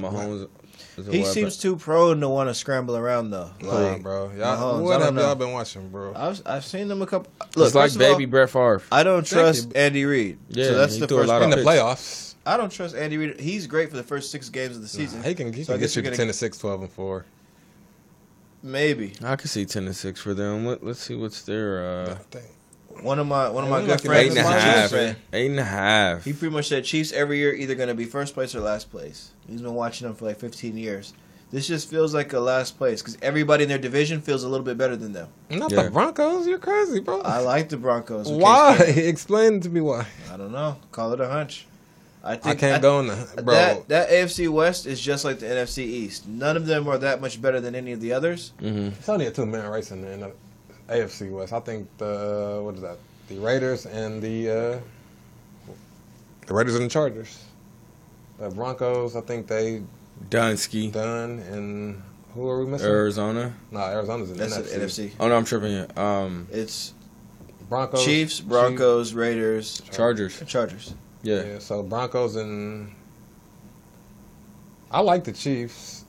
Mahomes is a He weapon. seems too prone to want to scramble around, though. Come on, bro. Y'all, Mahomes, what I don't have know. y'all been watching, bro? I've seen them a couple. Look, It's like first of all, baby Brett Favre. I don't trust you. Andy Reid. Yeah, so that's he the threw a first lot In of the picks. playoffs, I don't trust Andy Reid. He's great for the first 6 games of the season. he can So I guess get you you're to gonna- 10-6, 12-4. Maybe I could see 10-6 for them. Let's see what's their I think. one of my Yeah, good like friends. 8.5. is a Chiefs fan. 8.5. He pretty much said Chiefs every year either going to be first place or last place. He's been watching them for like 15 years. This just feels like a last place because everybody in their division feels a little bit better than them. Not Yeah. the Broncos. You're crazy, bro. I like the Broncos. with Why? Case Keenum. Explain to me why. I don't know. Call it a hunch. I can't go in the bro. That AFC West is just like the NFC East. None of them are that much better than any of the others. It's only a 2-man race in the AFC West. I think what is that? The Raiders and the Raiders and the Chargers. The Broncos, I think they Dunsky, done. And who are we missing? Arizona. Nah, Arizona's in That's NFC. the NFC. Oh no, I'm tripping here. It's Broncos, Chiefs, Broncos, Raiders, Chargers. and Chargers. Yeah. Yeah, so Broncos and I like the Chiefs.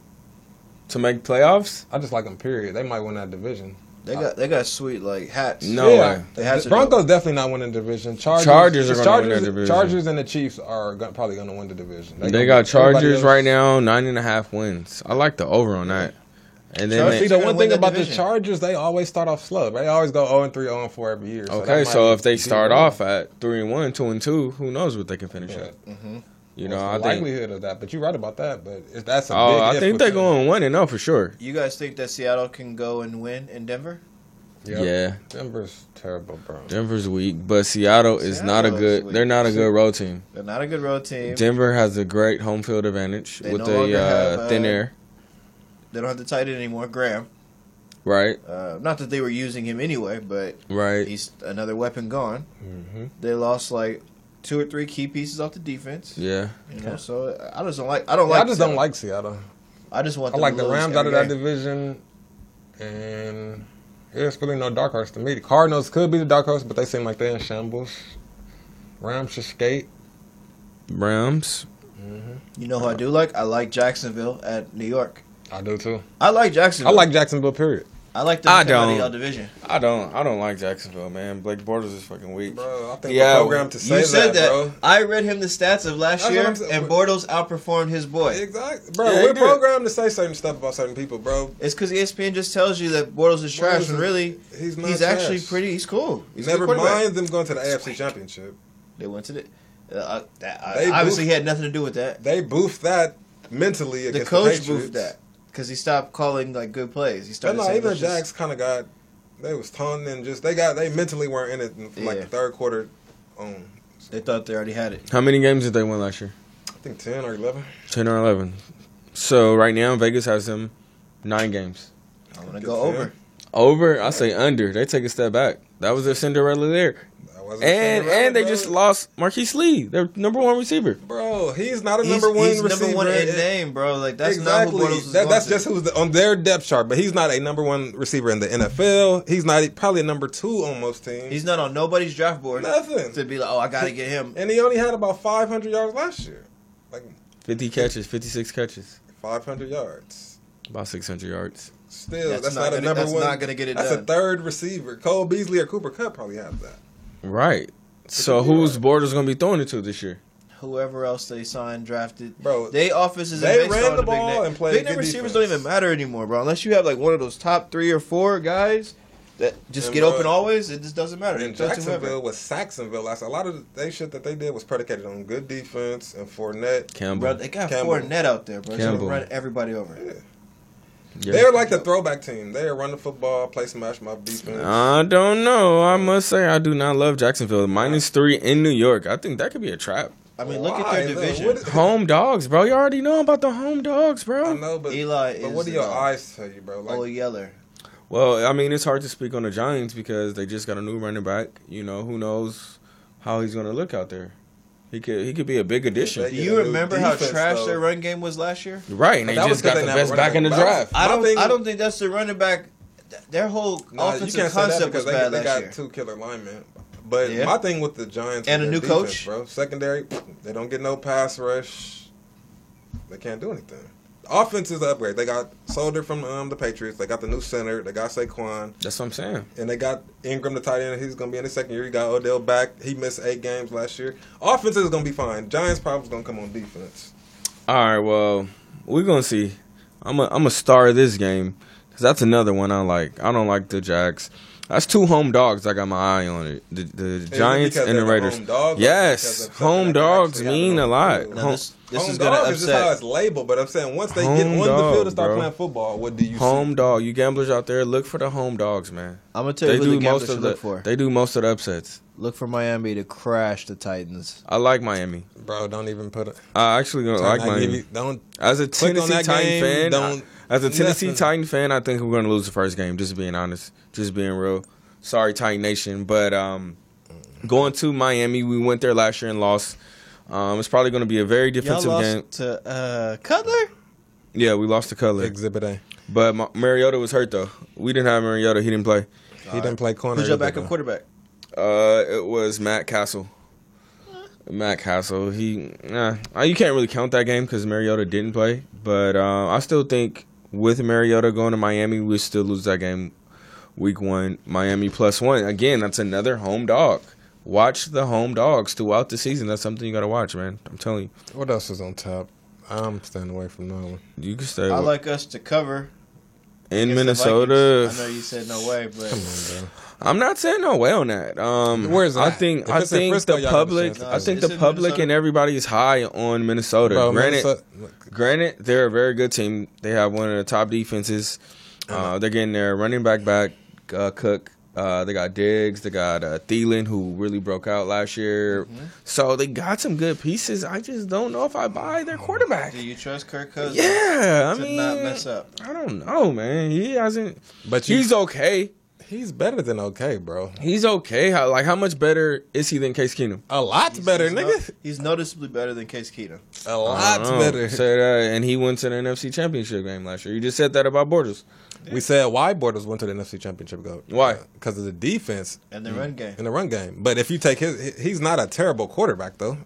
To make playoffs? I just like them. Period. They might win that division. They got sweet like hats. No way. They had to Broncos definitely not winning the division. Chargers are gonna win that division. Chargers and the Chiefs are probably going to win the division. They got Chargers right now, 9.5 wins. I like the over on that. And then Chargers See, they, the gonna one win thing that about the division. Chargers, they always start off slow. They always go 0-3, 0-4 every year. okay, so if they start off at 3-1, 2-2, who knows what they can finish at? You know, I the think. likelihood of that, but you're right about that. But if that's a big Oh, I if think with they're them. going 1-0 for sure. You guys think that Seattle can go and win in Denver? Yep. Yeah. Denver's terrible, bro. Denver's weak, but Seattle is not a Seattle is good. weak. They're not a good road team. They're not a good road team. Denver has a great home field advantage They with no longer the have, thin air, They don't have the tight end anymore, Graham. right? Not that they were using him anyway, but Right. he's another weapon gone. Mm-hmm. They lost like 2 or 3 key pieces off the defense. Yeah. You know, so I just don't like. I don't I like. just Seattle. don't like Seattle. I just want. I them like to the lose Rams out every of that game. division, and it's really no dark horse to me. The Cardinals could be the dark horse, but they seem like they're in shambles. Rams should skate. Rams. You know who I do like? I like Jacksonville at New York. I do too. I like Jacksonville. I like Jacksonville. Period. I like them I to come out of don't. y'all division. I don't like Jacksonville, man. Blake Bortles is fucking weak. Bro, I think Yeah, the program to say You said that. bro. I read him the stats of last That's year, what I'm saying. and Bortles outperformed his boy. Exactly, bro. Yeah, he we're did. programmed to say certain stuff about certain people, bro. It's because ESPN just tells you that Bortles is trash, Bortles and is- really, he's not he's actually trash. pretty. He's cool. He's a Never good quarterback. mind them going to the AFC Championship. They went to the. They Obviously, boofed- he had nothing to do with that. They boofed that mentally The against coach Patriots. boofed that because he stopped calling like good plays. He But started no, saying even let's just- Jags kind of got. They was taunting and just they mentally weren't in it in like Yeah. the third quarter. They thought they already had it. How many games did they win last year? I think 10 or 11. 10 or 11. So right now Vegas has them 9 games. I'm gonna Good go for over. him. Over, I say under. They take a step back. That was their Cinderella there. That wasn't And Cinderella, they bro. just lost Marquise Lee, their number 1 receiver. Bro, he's not a He's number one number receiver. one in name, bro. Like that's not who exactly. Bortles was going That's to. just who's on their depth chart, but he's not a number one receiver in the NFL. He's not probably a number 2 on most teams. He's not on nobody's draft board nothing. to be like, oh, I gotta get him. And he only had about 500 yards last year. Like 50 catches, 56 catches, 500 yards. about 600 yards. Still, That's that's not not a gonna- number that's one. not gonna get it That's done. a third receiver. Cole Beasley or Cooper Kupp probably have that. Right. So could be who's right. Borders going to be throwing it to this year? Whoever else they signed, drafted, Bro, they offenses they are based ran on the big ball name. and played Big name good receivers defense. don't even matter anymore, bro. Unless you have like one of those top 3 or 4 guys that just And, get bro, open always. It just doesn't matter. And Throw to whoever. Jacksonville was Saxonville last. A lot of they shit that they did was predicated on good defense and Fournette. Campbell. Bro, they got Campbell. Fournette out there, bro. He's gonna Campbell. run everybody over. Yeah. Yeah. They're like the throwback team. They run the football, play smash mouth defense. I don't know. I must say I do not love Jacksonville. -3 in New York. I think that could be a trap. I mean, look at Why, their though? division. What is- Home dogs, bro. You already know about the home dogs, I bro. know, but Eli but is, what do your eyes tell you, bro? Like, Oh, Yeller. Well, I mean, it's hard to speak on the Giants because they just got a new running back. You know, who knows how he's going to look out there. He could be a big addition. They Do get you a new remember how defense, trash though. their run game was last year? Right, and they That was just got 'cause the they best never back in the running back. draft. I My thing- don't think that's the running back. Their whole nah, you offensive can't say that concept because was bad they last got year. 2 killer linemen. But Yeah. my thing with the Giants And is a their new defense, coach. bro. Secondary, they don't get no pass rush. They can't do anything. The offense is an upgrade. They got Solder from the Patriots. They got the new center. They got Saquon. That's what I'm saying. And they got Ingram, the tight end. He's going to be in his second year. You got Odell back. He missed 8 games last year. Offense is going to be fine. Giants probably going to come on defense. All right, well, we're going to see. I'm a star of this game because that's another one I like. I don't like the Jags. That's 2 home dogs I got my eye on it. The Giants because and the they're the Raiders. home dogs or because Yes, of something home that can dogs actually happen mean on a the lot. field? Now, Home, this home is gonna dog is just how upset. it's labeled. But I'm saying once they Home get on the dog, field and start bro. playing football, what do you home see? dog. You gamblers out there, look for the home dogs, man. I'm gonna tell you who the gamblers should the look for. they do most of the upsets. Look for Miami to crash the Titans. I like Miami. Bro, don't even put it. I actually don't like Miami. Don't As a click on Tennessee that Titan game. fan, Don't. as a Tennessee nothing. Titan fan, I think we're going to lose the first game. Just being honest, just being real. Sorry, Titan Nation, but going to Miami, we went there last year and lost. It's probably going to be a very Y'all defensive game. lost to Cutler. Yeah, we lost to Cutler, Exhibit A. but Mariota was hurt though. We didn't have Mariota; he didn't play. He didn't play corner. Who's your either, backup though. quarterback? It was Matt Castle. Matt Castle. You can't really count that game because Mariota didn't play. But I still think with Mariota going to Miami, we still lose that game. Week 1, Miami +1. Again, that's another home dog. Watch the home dogs throughout the season. That's something you got to watch, man. I'm telling you. What else is on top? I'm staying away from that one. You can stay I like us to cover in against the Minnesota. Vikings. I know you said no way, but Come on, bro. I'm not saying no way on that. Where's I that? think If it's in Frisco, the y'all got a public. chance. No, I think it's the in public Minnesota. and everybody is high on Minnesota. Bro, Granted, they're a very good team. They have one of the top defenses. They're getting their running back, Cook. They got Diggs. They got Thielen, who really broke out last year. Mm-hmm. So they got some good pieces. I just don't know if I buy their quarterback. do you trust Kirk Cousins? Yeah, I to mean, not mess up. I don't know, man. He hasn't. But He's okay. he's better than okay, bro. He's okay. How much better is he than Case Keenum? A lot better, nigga. He's noticeably better than Case Keenum. A lot I don't know. better. Say that, and he went to the NFC Championship game last year. You just said that about Bortles. We said why Bortles went to the NFC Championship go. Why? Because of the defense And the run game. in the run game. But if you take he's not a terrible quarterback though.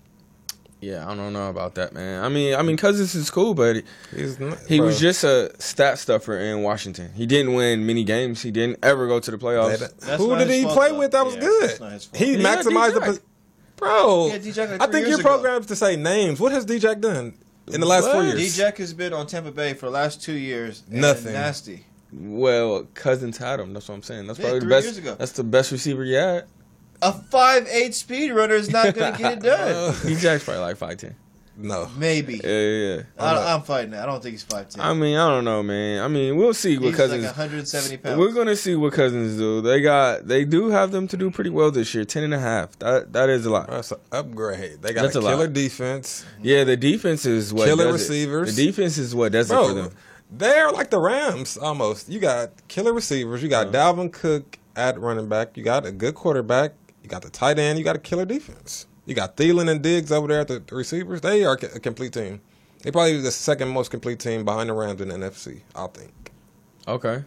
Yeah, I don't know about that, man. I mean, Cousins is cool, but He's not, he bro. was just a stat stuffer in Washington. He didn't win many games. He didn't ever go to the playoffs. That's Who not did his he fault, play though. with that was Yeah, good? that's not his fault. He Yeah, maximized the. D-Jack. Bro, Yeah, D-Jack like I 3 think years you're ago. programmed to say names. What has D-Jack done in the last 4 What? years? D-Jack has been on Tampa Bay for the last 2 years. and Nothing. Nasty. Well, Cousins had him. That's what I'm saying. That's Yeah, probably the 3 best. years ago. That's the best receiver you had. A 5'8" speed runner is not going to get it done. D-Jack's probably like 5'10". No. Maybe. Yeah. I'm fighting that. I don't think he's 5'10". I mean, I don't know, man. I mean, we'll see what He's Cousins. like 170 pounds. We're gonna see what Cousins do. They do have them to do pretty well this year. 10.5. That is a lot. That's an upgrade. They got That's a a lot. killer defense. Yeah, the defense is what Killer does receivers. It. The defense is what does it for Bro, them. they're like the Rams almost. You got killer receivers. You got Dalvin Cook at running back. You got a good quarterback. You got the tight end. You got a killer defense. You got Thielen and Diggs over there at the receivers. They are a complete team. They probably the second most complete team behind the Rams in the NFC, I think. Okay.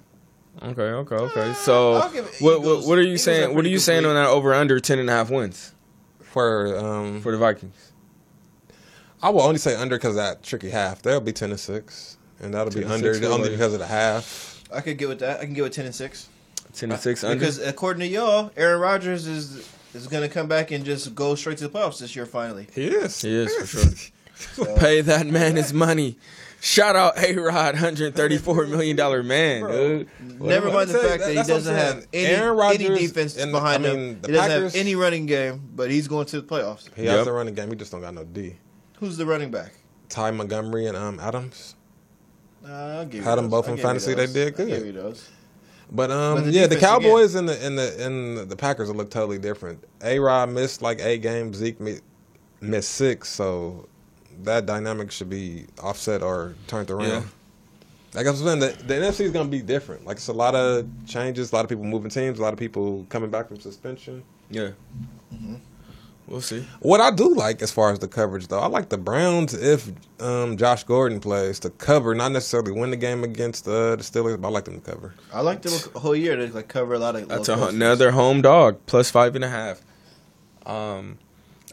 So I'll give it what Eagles. are you Eagles saying? are What are pretty you saying on complete. that over under 10.5 wins For for the Vikings? I will only say under because of that tricky half. They'll be 10-6, and that'll be 10-6 under for only the- because of the half. I could get with that. I can get with 10-6. 10-6 under. Because according to y'all, Aaron Rodgers is going to come back and just go straight to the playoffs this year finally. He is. He is, for sure. Pay that man his money. Shout out A-Rod, $134 million man, dude. Never mind the I'm saying, fact that he that's what I'm doesn't saying. have Aaron any Rodgers defense and, behind I him. mean, the He doesn't Packers- have any running game, but he's going to the playoffs. He Yep. has the running game. He just don't got no D. Who's the running back? Ty Montgomery and Adams. I'll give you Had them those. both I'll in give you fantasy, they those. did I'll good. give you those. But But the yeah, the defense Cowboys and the Packers will look totally different. A-Rod missed like 8 games. Zeke missed 6, so that dynamic should be offset or turned around. Yeah. Like I was saying, the NFC is going to be different. Like it's a lot of changes, a lot of people moving teams, a lot of people coming back from suspension. Yeah. We'll see. What I do like as far as the coverage, though, I like the Browns if Josh Gordon plays to cover, not necessarily win the game against the Steelers, but I like them to cover. I like them a whole year to like cover a lot of. That's low coaches. another home dog, plus 5.5.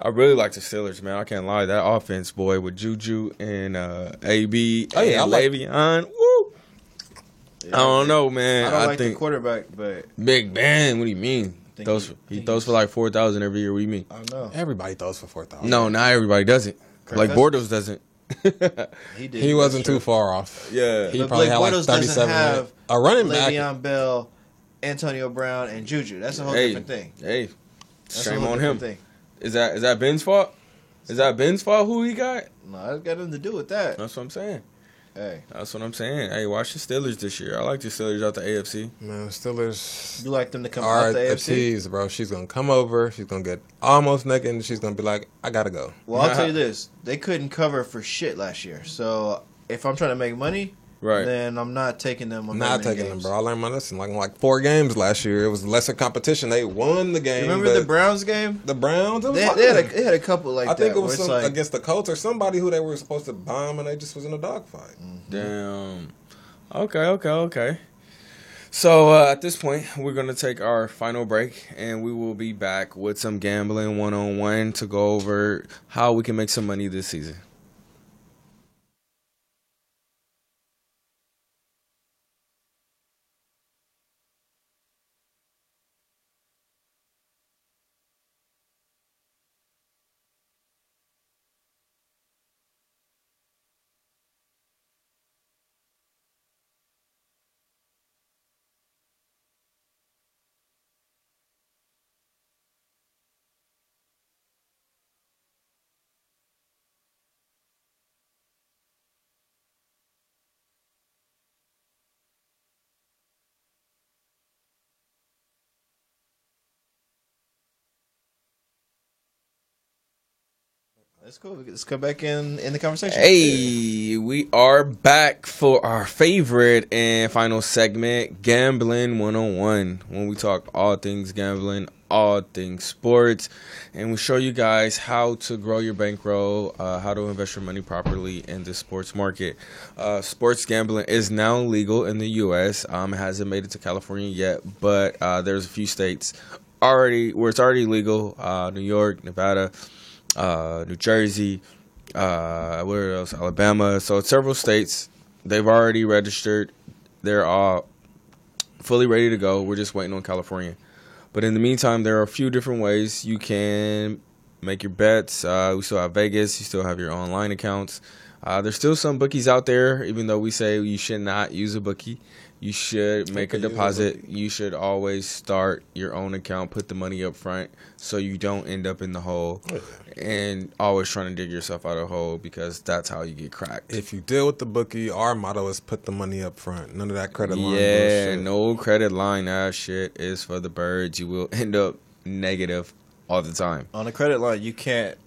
I really like the Steelers, man. I can't lie. That offense, boy, with Juju and AB Oh, yeah, and I like- Le'Veon. Woo! Yeah, I don't know, man. I don't like think the quarterback, but Big Ben. What do you mean? Think He think throws for like 4,000 every year. What do you mean? I don't know. Everybody throws for 4,000. No, not everybody does it. Like Cousins? Bortles doesn't. He did. He wasn't That's too far off. Yeah. He But probably Blake had like Bortles doesn't 37. have A running back. Le'Veon Bell, Antonio Brown, and Juju. That's a whole Hey, different thing. hey, That's shame a whole on him. different thing. Is that Ben's fault? Is that Ben's fault? Who he got? No, it's got nothing to do with that. That's what I'm saying. Hey, That's what I'm saying. Hey, watch the Steelers this year. I like the Steelers out the AFC. Man, Steelers you like them to come are out the a AFC? tease, bro. She's going to come over. She's going to get almost naked, and she's going to be like, I got to go. Well, I'll tell you this: they couldn't cover for shit last year. So if I'm trying to make money, Right. then I'm not taking them. I'm not taking them, bro. I learned my lesson. Like 4 games last year. It was lesser competition. They won the game. Remember but the Browns game? The Browns? It was They fine. they had a couple like I think that. it was where it's like, against the Colts or somebody who they were supposed to bomb, and they just was in a dogfight. Damn. Okay. So at this point, we're going to take our final break, and we will be back with some gambling one-on-one to go over how we can make some money this season. That's cool. Let's come back in the conversation. Hey, we are back for our favorite and final segment, Gambling 101, when we talk all things gambling, all things sports, and we show you guys how to grow your bankroll, how to invest your money properly in the sports market. Sports gambling is now legal in the U.S. It hasn't made it to California yet, but there's a few states already where it's already legal, New York, Nevada, New Jersey, where else? Alabama. So several states, they've already registered. They're all fully ready to go. We're just waiting on California. But in the meantime, there are a few different ways you can make your bets. We still have Vegas. You still have your online accounts. There's still some bookies out there, even though we say you should not use a bookie. You should make a deposit. You should always start your own account, put the money up front so you don't end up in the hole and always trying to dig yourself out of the hole, because that's how you get cracked. If you deal with the bookie, our motto is put the money up front. None of that credit line Yeah, bullshit. no credit line. That shit is for the birds. You will end up negative all the time. On a credit line, you can't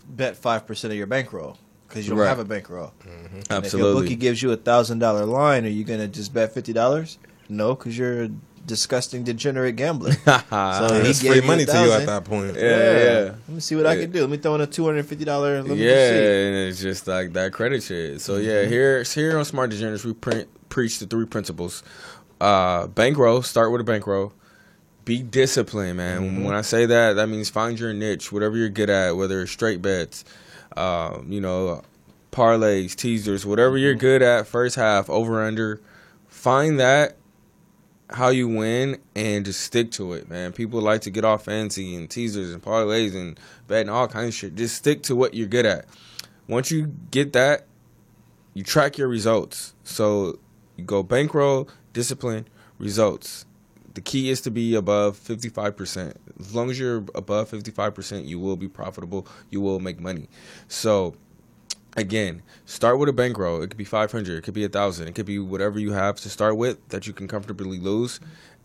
bet 5% of your bankroll because you don't Right. have a bankroll. Mm-hmm. And if your Absolutely. bookie gives you $1,000 line, are you gonna just bet $50? No, because you're a disgusting, degenerate gambler. So he It's gave free you money to you $1,000. at that point. Yeah. Let me see what I can do. Let me throw in a $250. Let me Yeah, just see. and it's just like that credit shit. So yeah, here on Smart Degenerates, we preach the 3 principles. Bankroll, start with a bankroll. Be disciplined, man. When I say that, that means find your niche, whatever you're good at, whether it's straight bets, parlays, teasers, whatever you're good at, first half, over, under. Find that, how you win, and just stick to it, man. People like to get off fancy and teasers and parlays and betting all kinds of shit. Just stick to what you're good at. Once you get that, you track your results. So you go bankroll, discipline, results. The key is to be above 55%. As long as you're above 55%, you will be profitable. You will make money. So again, start with a bankroll. It could be 500. It could be 1,000. It could be whatever you have to start with that you can comfortably lose.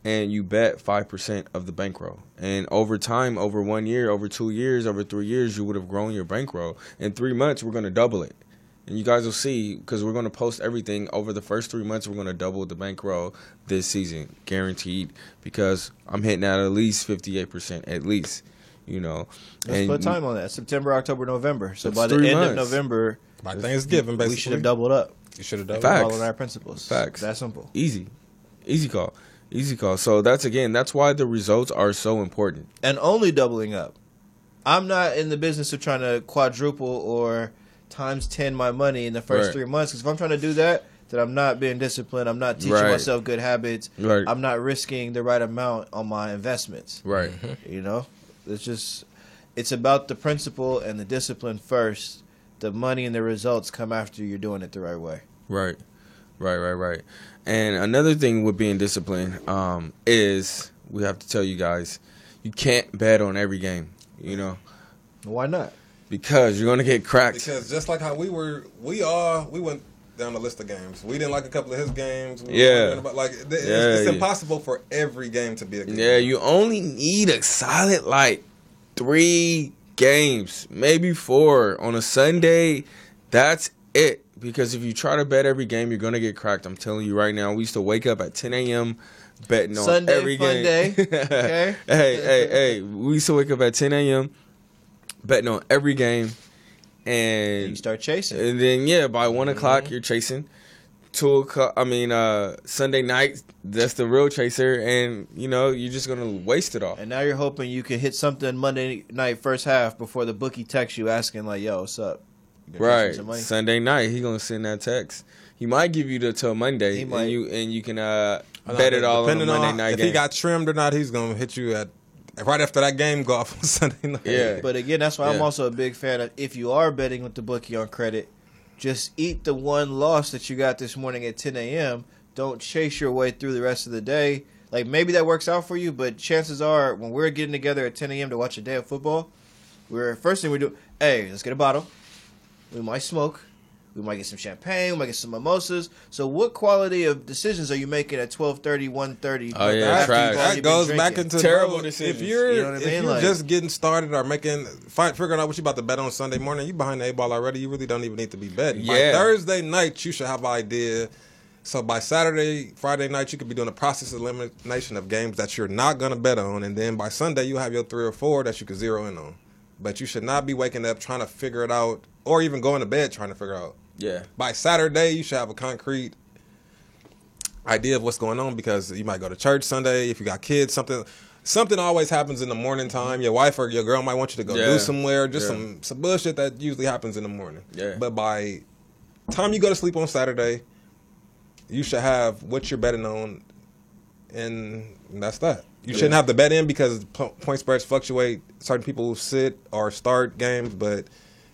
And you bet 5% of the bankroll. And over time, over 1 year, over 2 years, over 3 years, you would have grown your bankroll. In 3 months, we're going to double it. And you guys will see, because we're going to post everything over the first 3 months. We're going to double the bankroll this season, guaranteed. Because I'm hitting at least 58%, at least. You know, Let's put time on that. September, October, November. So That's by the 3 end of months. November, By Thanksgiving, basically. we should have doubled up. You should have done Facts. Following our principles. Facts. That simple. Easy call. Easy call. So that's why the results are so important. And only doubling up. I'm not in the business of trying to quadruple or times 10 my money in the first Right. 3 months. Because if I'm trying to do that, then I'm not being disciplined. I'm not teaching Right. myself good habits. Right. I'm not risking the right amount on my investments. Right. You know, it's about the principle and the discipline first. The money and the results come after you're doing it the right way. Right. And another thing with being disciplined is we have to tell you guys, you can't bet on every game, you know, Why not? because you're going to get cracked. Because just like how we went down the list of games. We didn't like a couple of his games. Yeah. It's impossible for every game to be a good Yeah, game. you only need a solid, 3 games, maybe 4 on a Sunday. That's it. Because if you try to bet every game, you're going to get cracked. I'm telling you right now. We used to wake up at 10 a.m. betting on Sunday every fun game. day. Okay. Hey. We used to wake up at 10 a.m. betting on every game. You start chasing. And then, by 1 o'clock, you're chasing. 2 o'clock, Sunday night, that's the real chaser. And, you're just going to waste it all. And now you're hoping you can hit something Monday night first half before the bookie texts you asking yo, what's up? You gonna transfer Right. some money? Sunday night, he going to send that text. He might give you till Monday. He might. And you can bet it all on the Depending Monday on night if game. he got trimmed or not, he's gonna hit you at right after that game go off on Sunday night. Yeah. But again, that's why I'm Yeah. also a big fan of, if you are betting with the bookie on credit, just eat the one loss that you got this morning at 10 a.m. Don't chase your way through the rest of the day. Maybe that works out for you, but chances are when we're getting together at 10 a.m. to watch a day of football, first thing we do, hey, let's get a bottle. We might smoke. We might get some champagne. We might get some mimosas. So what quality of decisions are you making at 12:30, 1:30? Oh, yeah, after trash. you've already That goes been back drinking? into Terrible bro, decisions. If you're You know what I mean? if you're Like- just getting started or figuring out what you about to bet on Sunday morning, you behind the 8 ball already. You really don't even need to be betting. Yeah. By Thursday night, you should have an idea. So by Saturday, Friday night, you could be doing a process elimination of games that you're not gonna bet on, and then by Sunday, you have your 3 or 4 that you could zero in on. But you should not be waking up trying to figure it out, or even going to bed trying to figure out. Yeah. By Saturday, you should have a concrete idea of what's going on, because you might go to church Sunday if you got kids, something. something always happens in the morning time. Your wife or your girl might want you to go do somewhere, just some bullshit that usually happens in the morning. Yeah. But by time you go to sleep on Saturday, you should have what you're betting on, and that's that. You shouldn't have to bet in because point spreads fluctuate. Certain people sit or start games, but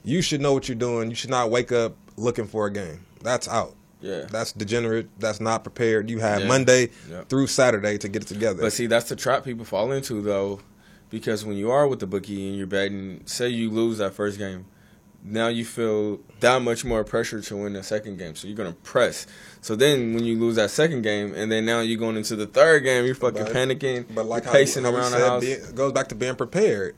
you should know what you're doing. You should not wake up looking for a game. That's out. Yeah. That's degenerate. That's not prepared. You have Monday through Saturday to get it together. But see, that's the trap people fall into, though, because when you are with the bookie and you're betting, say you lose that first game, now you feel that much more pressure to win the second game. So you're going to press. So then when you lose that second game, and then now you're going into the third game, you're fucking panicking, but like pacing how around said, the house. It goes back to being prepared.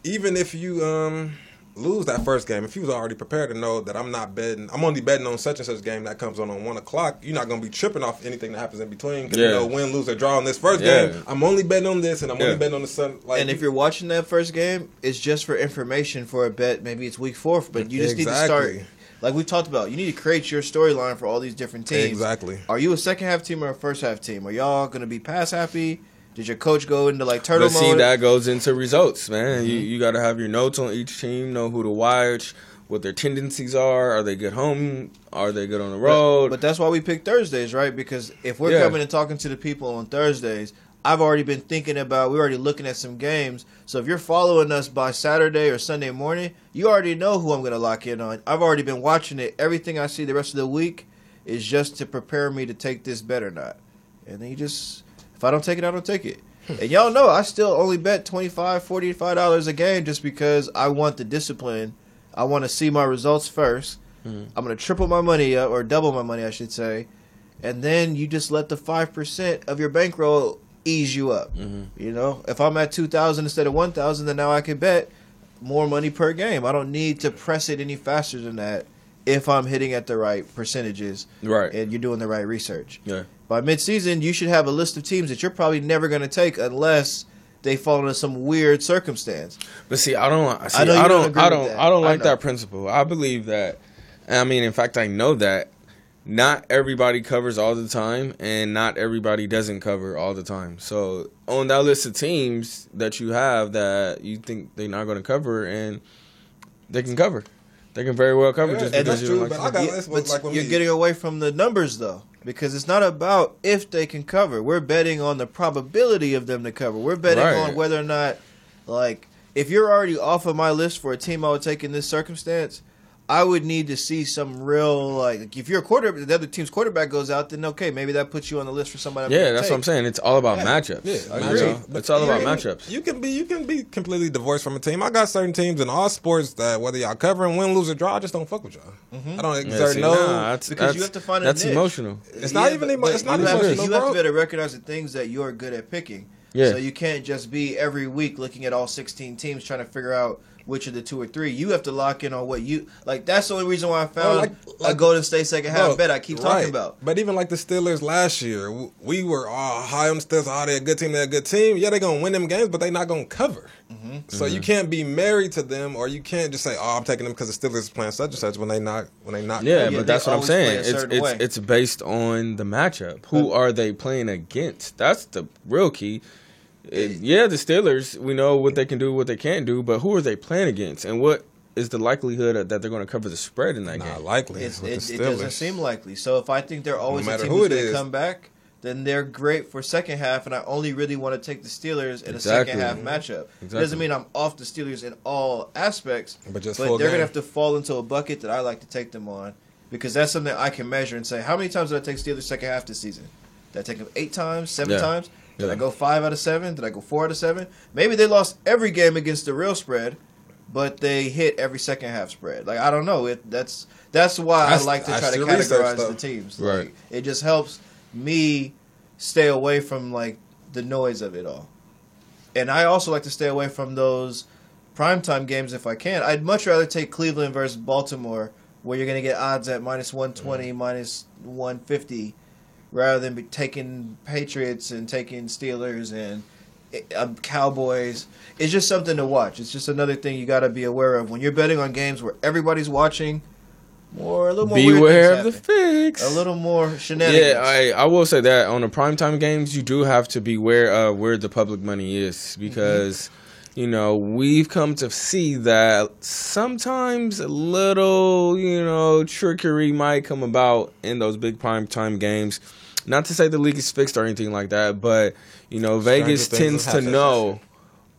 Even if you lose that first game, if you was already prepared to know that I'm only betting on such and such game that comes on 1 o'clock, you're not going to be tripping off anything that happens in between. Because you know, win, lose, or draw on this first game, I'm only betting on this, and I'm only betting on the sun. Like, and if you're watching that first game, it's just for information for a bet. Maybe it's week 4, but you just need to start. Like we talked about, you need to create your storyline for all these different teams. Exactly. Are you a second half team or a first half team? Are y'all going to be pass happy? Did your coach go into like turtle mode? But see, that goes into results, man. Mm-hmm. You got to have your notes on each team, know who to watch, what their tendencies are. Are they good home? Are they good on the road? But that's why we pick Thursdays, right? Because if we're coming and talking to the people on Thursdays, I've already been thinking about, we're already looking at some games. So if you're following us by Saturday or Sunday morning, you already know who I'm going to lock in on. I've already been watching it. Everything I see the rest of the week is just to prepare me to take this bet or not. And then if I don't take it, I don't take it. And y'all know I still only bet $25, $45 a game just because I want the discipline. I want to see my results first. I'm going to triple my money up, or double my money, I should say. And then you just let the 5% of your bankroll ease you up. You know, if I'm at 2,000 instead of 1,000, then now I can bet more money per game. I don't need to press it any faster than that if I'm hitting at the right percentages. Right. And you're doing the right research. Yeah. By midseason, you should have a list of teams that you're probably never going to take unless they fall into some weird circumstance. But see, I don't like that principle. I believe that. I mean, in fact, I know that not everybody covers all the time, and not everybody doesn't cover all the time. So on that list of teams that you have that you think they're not going to cover, and they can cover. They can very well cover just because you're you're getting away from the numbers, though. Because it's not about if they can cover. We're betting on the probability of them to cover. We're betting on whether or not, like, if you're already off of my list for a team I would take in this circumstance, I would need to see some real, like, if your the other team's quarterback goes out, then okay, maybe that puts you on the list for somebody. Yeah, that's what I'm saying. It's all about matchups. Yeah, I agree. It's all about matchups. You can be completely divorced from a team. I got certain teams in all sports that whether y'all covering, win, lose, or draw, I just don't fuck with y'all. I don't exert because you have to find a niche. That's emotional. It's not even emotional. It's not emotional. You have to be able to recognize the things that you're good at picking. Yeah. So you can't just be every week looking at all 16 teams trying to figure out which of the 2 or 3. You have to lock in on what you like. That's the only reason why I found a Golden State second half bet I keep talking about. But even like the Steelers last year, we were all high on the Steelers. Oh, they're a good team. They're a good team. Yeah, they're gonna win them games, but they're not gonna cover. So you can't be married to them, or you can't just say, "Oh, I'm taking them because the Steelers is playing such and such" when they not. Yeah, but that's what I'm saying. It's based on the matchup. Who are they playing against? That's the real key. The Steelers, we know what they can do, what they can't do, but who are they playing against? And what is the likelihood that they're going to cover the spread in that game? Not likely. It doesn't seem likely. So if I think they're always a team who's going to come back, then they're great for second half, and I only really want to take the Steelers in a second half matchup. It doesn't mean I'm off the Steelers in all aspects, but they're going to have to fall into a bucket that I like to take them on, because that's something I can measure and say, how many times did I take Steelers second half this season? Did I take them 8 times, 7 times? Did I go 5 out of 7? Did I go 4 out of 7? Maybe they lost every game against the real spread, but they hit every second half spread. Like, I don't know. That's why I like to try to categorize the teams. Like, it just helps me stay away from like the noise of it all. And I also like to stay away from those primetime games if I can. I'd much rather take Cleveland versus Baltimore, where you're going to get odds at -120, -150. Rather than be taking Patriots and taking Steelers and Cowboys. It's just something to watch. It's just another thing you got to be aware of. When you're betting on games where everybody's watching, A little more weird Beware things of the happen. fix. A little more shenanigans. Yeah, I will say that on the primetime games, you do have to beware of where the public money is because, we've come to see that sometimes a little, trickery might come about in those big primetime games. Not to say the league is fixed or anything like that, but, Vegas tends to know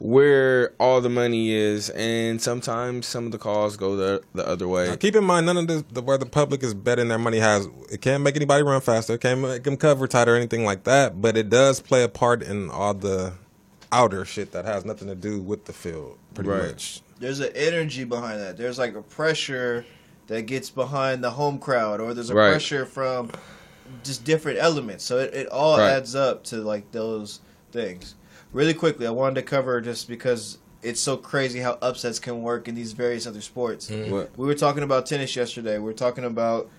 where all the money is, and sometimes some of the calls go the other way. Now, keep in mind, none of this, where the public is betting their money it can't make anybody run faster, it can't make them cover tighter or anything like that, but it does play a part in all the outer shit that has nothing to do with the field, pretty much. There's an energy behind that. There's like a pressure that gets behind the home crowd, or there's a pressure from just different elements. So it all adds up to like those things. Really quickly, I wanted to cover just because it's so crazy how upsets can work in these various other sports. We were talking about tennis yesterday. We were talking about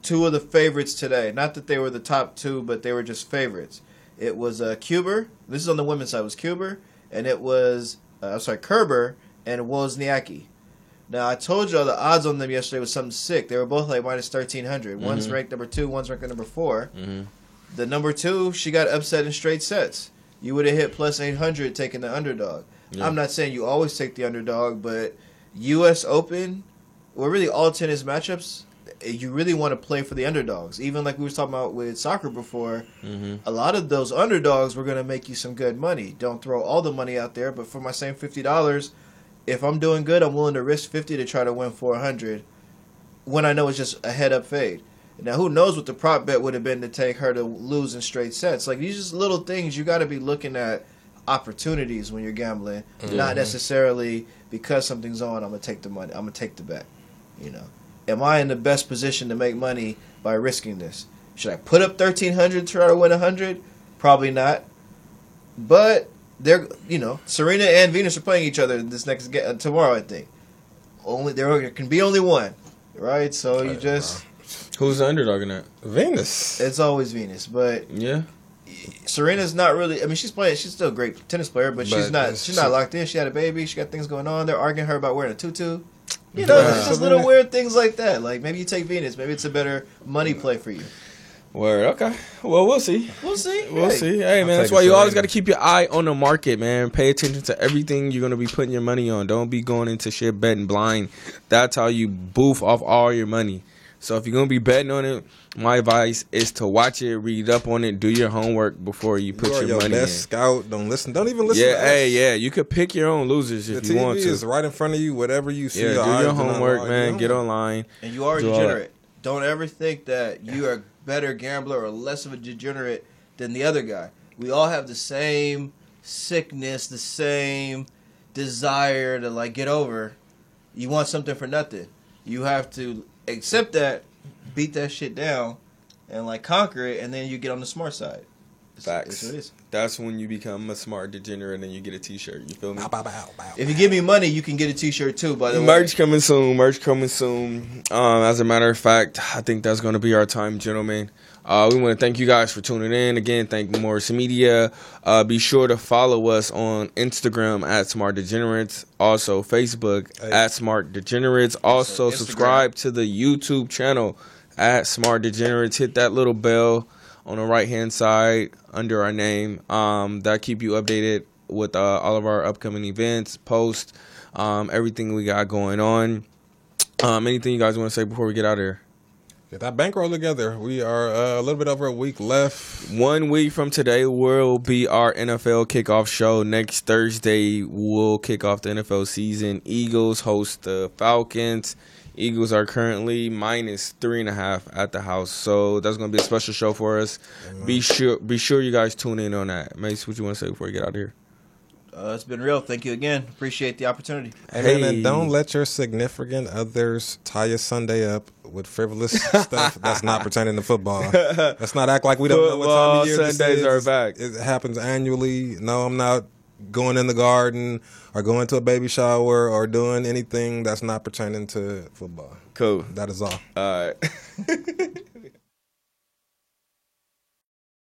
two of the favorites today. Not that they were the top two, but they were just favorites. It was Kuber. This is on the women's side. It was Kuber, and it was Kerber and Wozniacki. Now, I told y'all the odds on them yesterday was something sick. They were both like minus 1,300. One's ranked number 2, one's ranked number 4. The number 2, she got upset in straight sets. You would have hit plus 800 taking the underdog. Yeah. I'm not saying you always take the underdog, but U.S. Open, or really all tennis matchups, you really want to play for the underdogs. Even like we were talking about with soccer before, a lot of those underdogs were going to make you some good money. Don't throw all the money out there, but for my same $50, if I'm doing good, I'm willing to risk 50 to try to win 400 when I know it's just a head-up fade. Now, who knows what the prop bet would have been to take her to lose in straight sets. Like, these just little things you got to be looking at opportunities when you're gambling, not necessarily because something's on, I'm going to take the money. I'm going to take the bet, Am I in the best position to make money by risking this? Should I put up 1,300 to try to win 100? Probably not. But, Serena and Venus are playing each other this next tomorrow, I think. There can be only one, right? So you just... Who's the underdog in that? Venus. It's always Venus, but Serena's not really. I mean, she's playing. She's still a great tennis player, but she's not locked in. She had a baby. She got things going on. They're arguing her about wearing a tutu. It's just little weird things like that. Like maybe you take Venus. Maybe it's a better money play for you. Word. Okay. Well, we'll see. We'll see. Hey, man, that's why you always got to keep your eye on the market, man. Pay attention to everything you're going to be putting your money on. Don't be going into shit betting blind. That's how you boof off all your money. So if you're going to be betting on it, my advice is to watch it, read up on it, do your homework before you put your money in. Best scout. Don't even listen to us. You could pick your own losers if you want to. The TV is right in front of you, whatever you see. Yeah, do your homework, man. Get online. And you are a degenerate. Don't ever think that you are a better gambler or less of a degenerate than the other guy. We all have the same sickness, the same desire to get over. You want something for nothing. You have to accept that, beat that shit down, and conquer it, and then you get on the smart side. Facts. That's what it is. That's when you become a smart degenerate and you get a T-shirt. You feel me? If you give me money, you can get a T-shirt too. By the way, merch coming soon. As a matter of fact, I think that's going to be our time, gentlemen. We want to thank you guys for tuning in. Again, thank Morris Media. Be sure to follow us on Instagram at Smart Degenerates. Also, Facebook at Smart Degenerates. Also, subscribe to the YouTube channel at Smart Degenerates. Hit that little bell on the right-hand side under our name. That'll keep you updated with all of our upcoming events, posts, everything we got going on. Anything you guys want to say before we get out of here? Get that bankroll together. We are a little bit over a week left. 1 week from today will be our NFL kickoff show. Next Thursday, we'll kick off the NFL season. Eagles host the Falcons. Eagles are currently minus 3.5 at the house. So that's going to be a special show for us. Be sure you guys tune in on that. Mace, what you want to say before you get out of here? It's been real. Thank you again. Appreciate the opportunity. Hey, man, and don't let your significant others tie your Sunday up with frivolous stuff that's not pertaining to football. Let's not act like we don't know what time of year Sundays this is. are back. It happens annually. No, I'm not going in the garden or going to a baby shower or doing anything that's not pertaining to football. Cool. That is all. All right.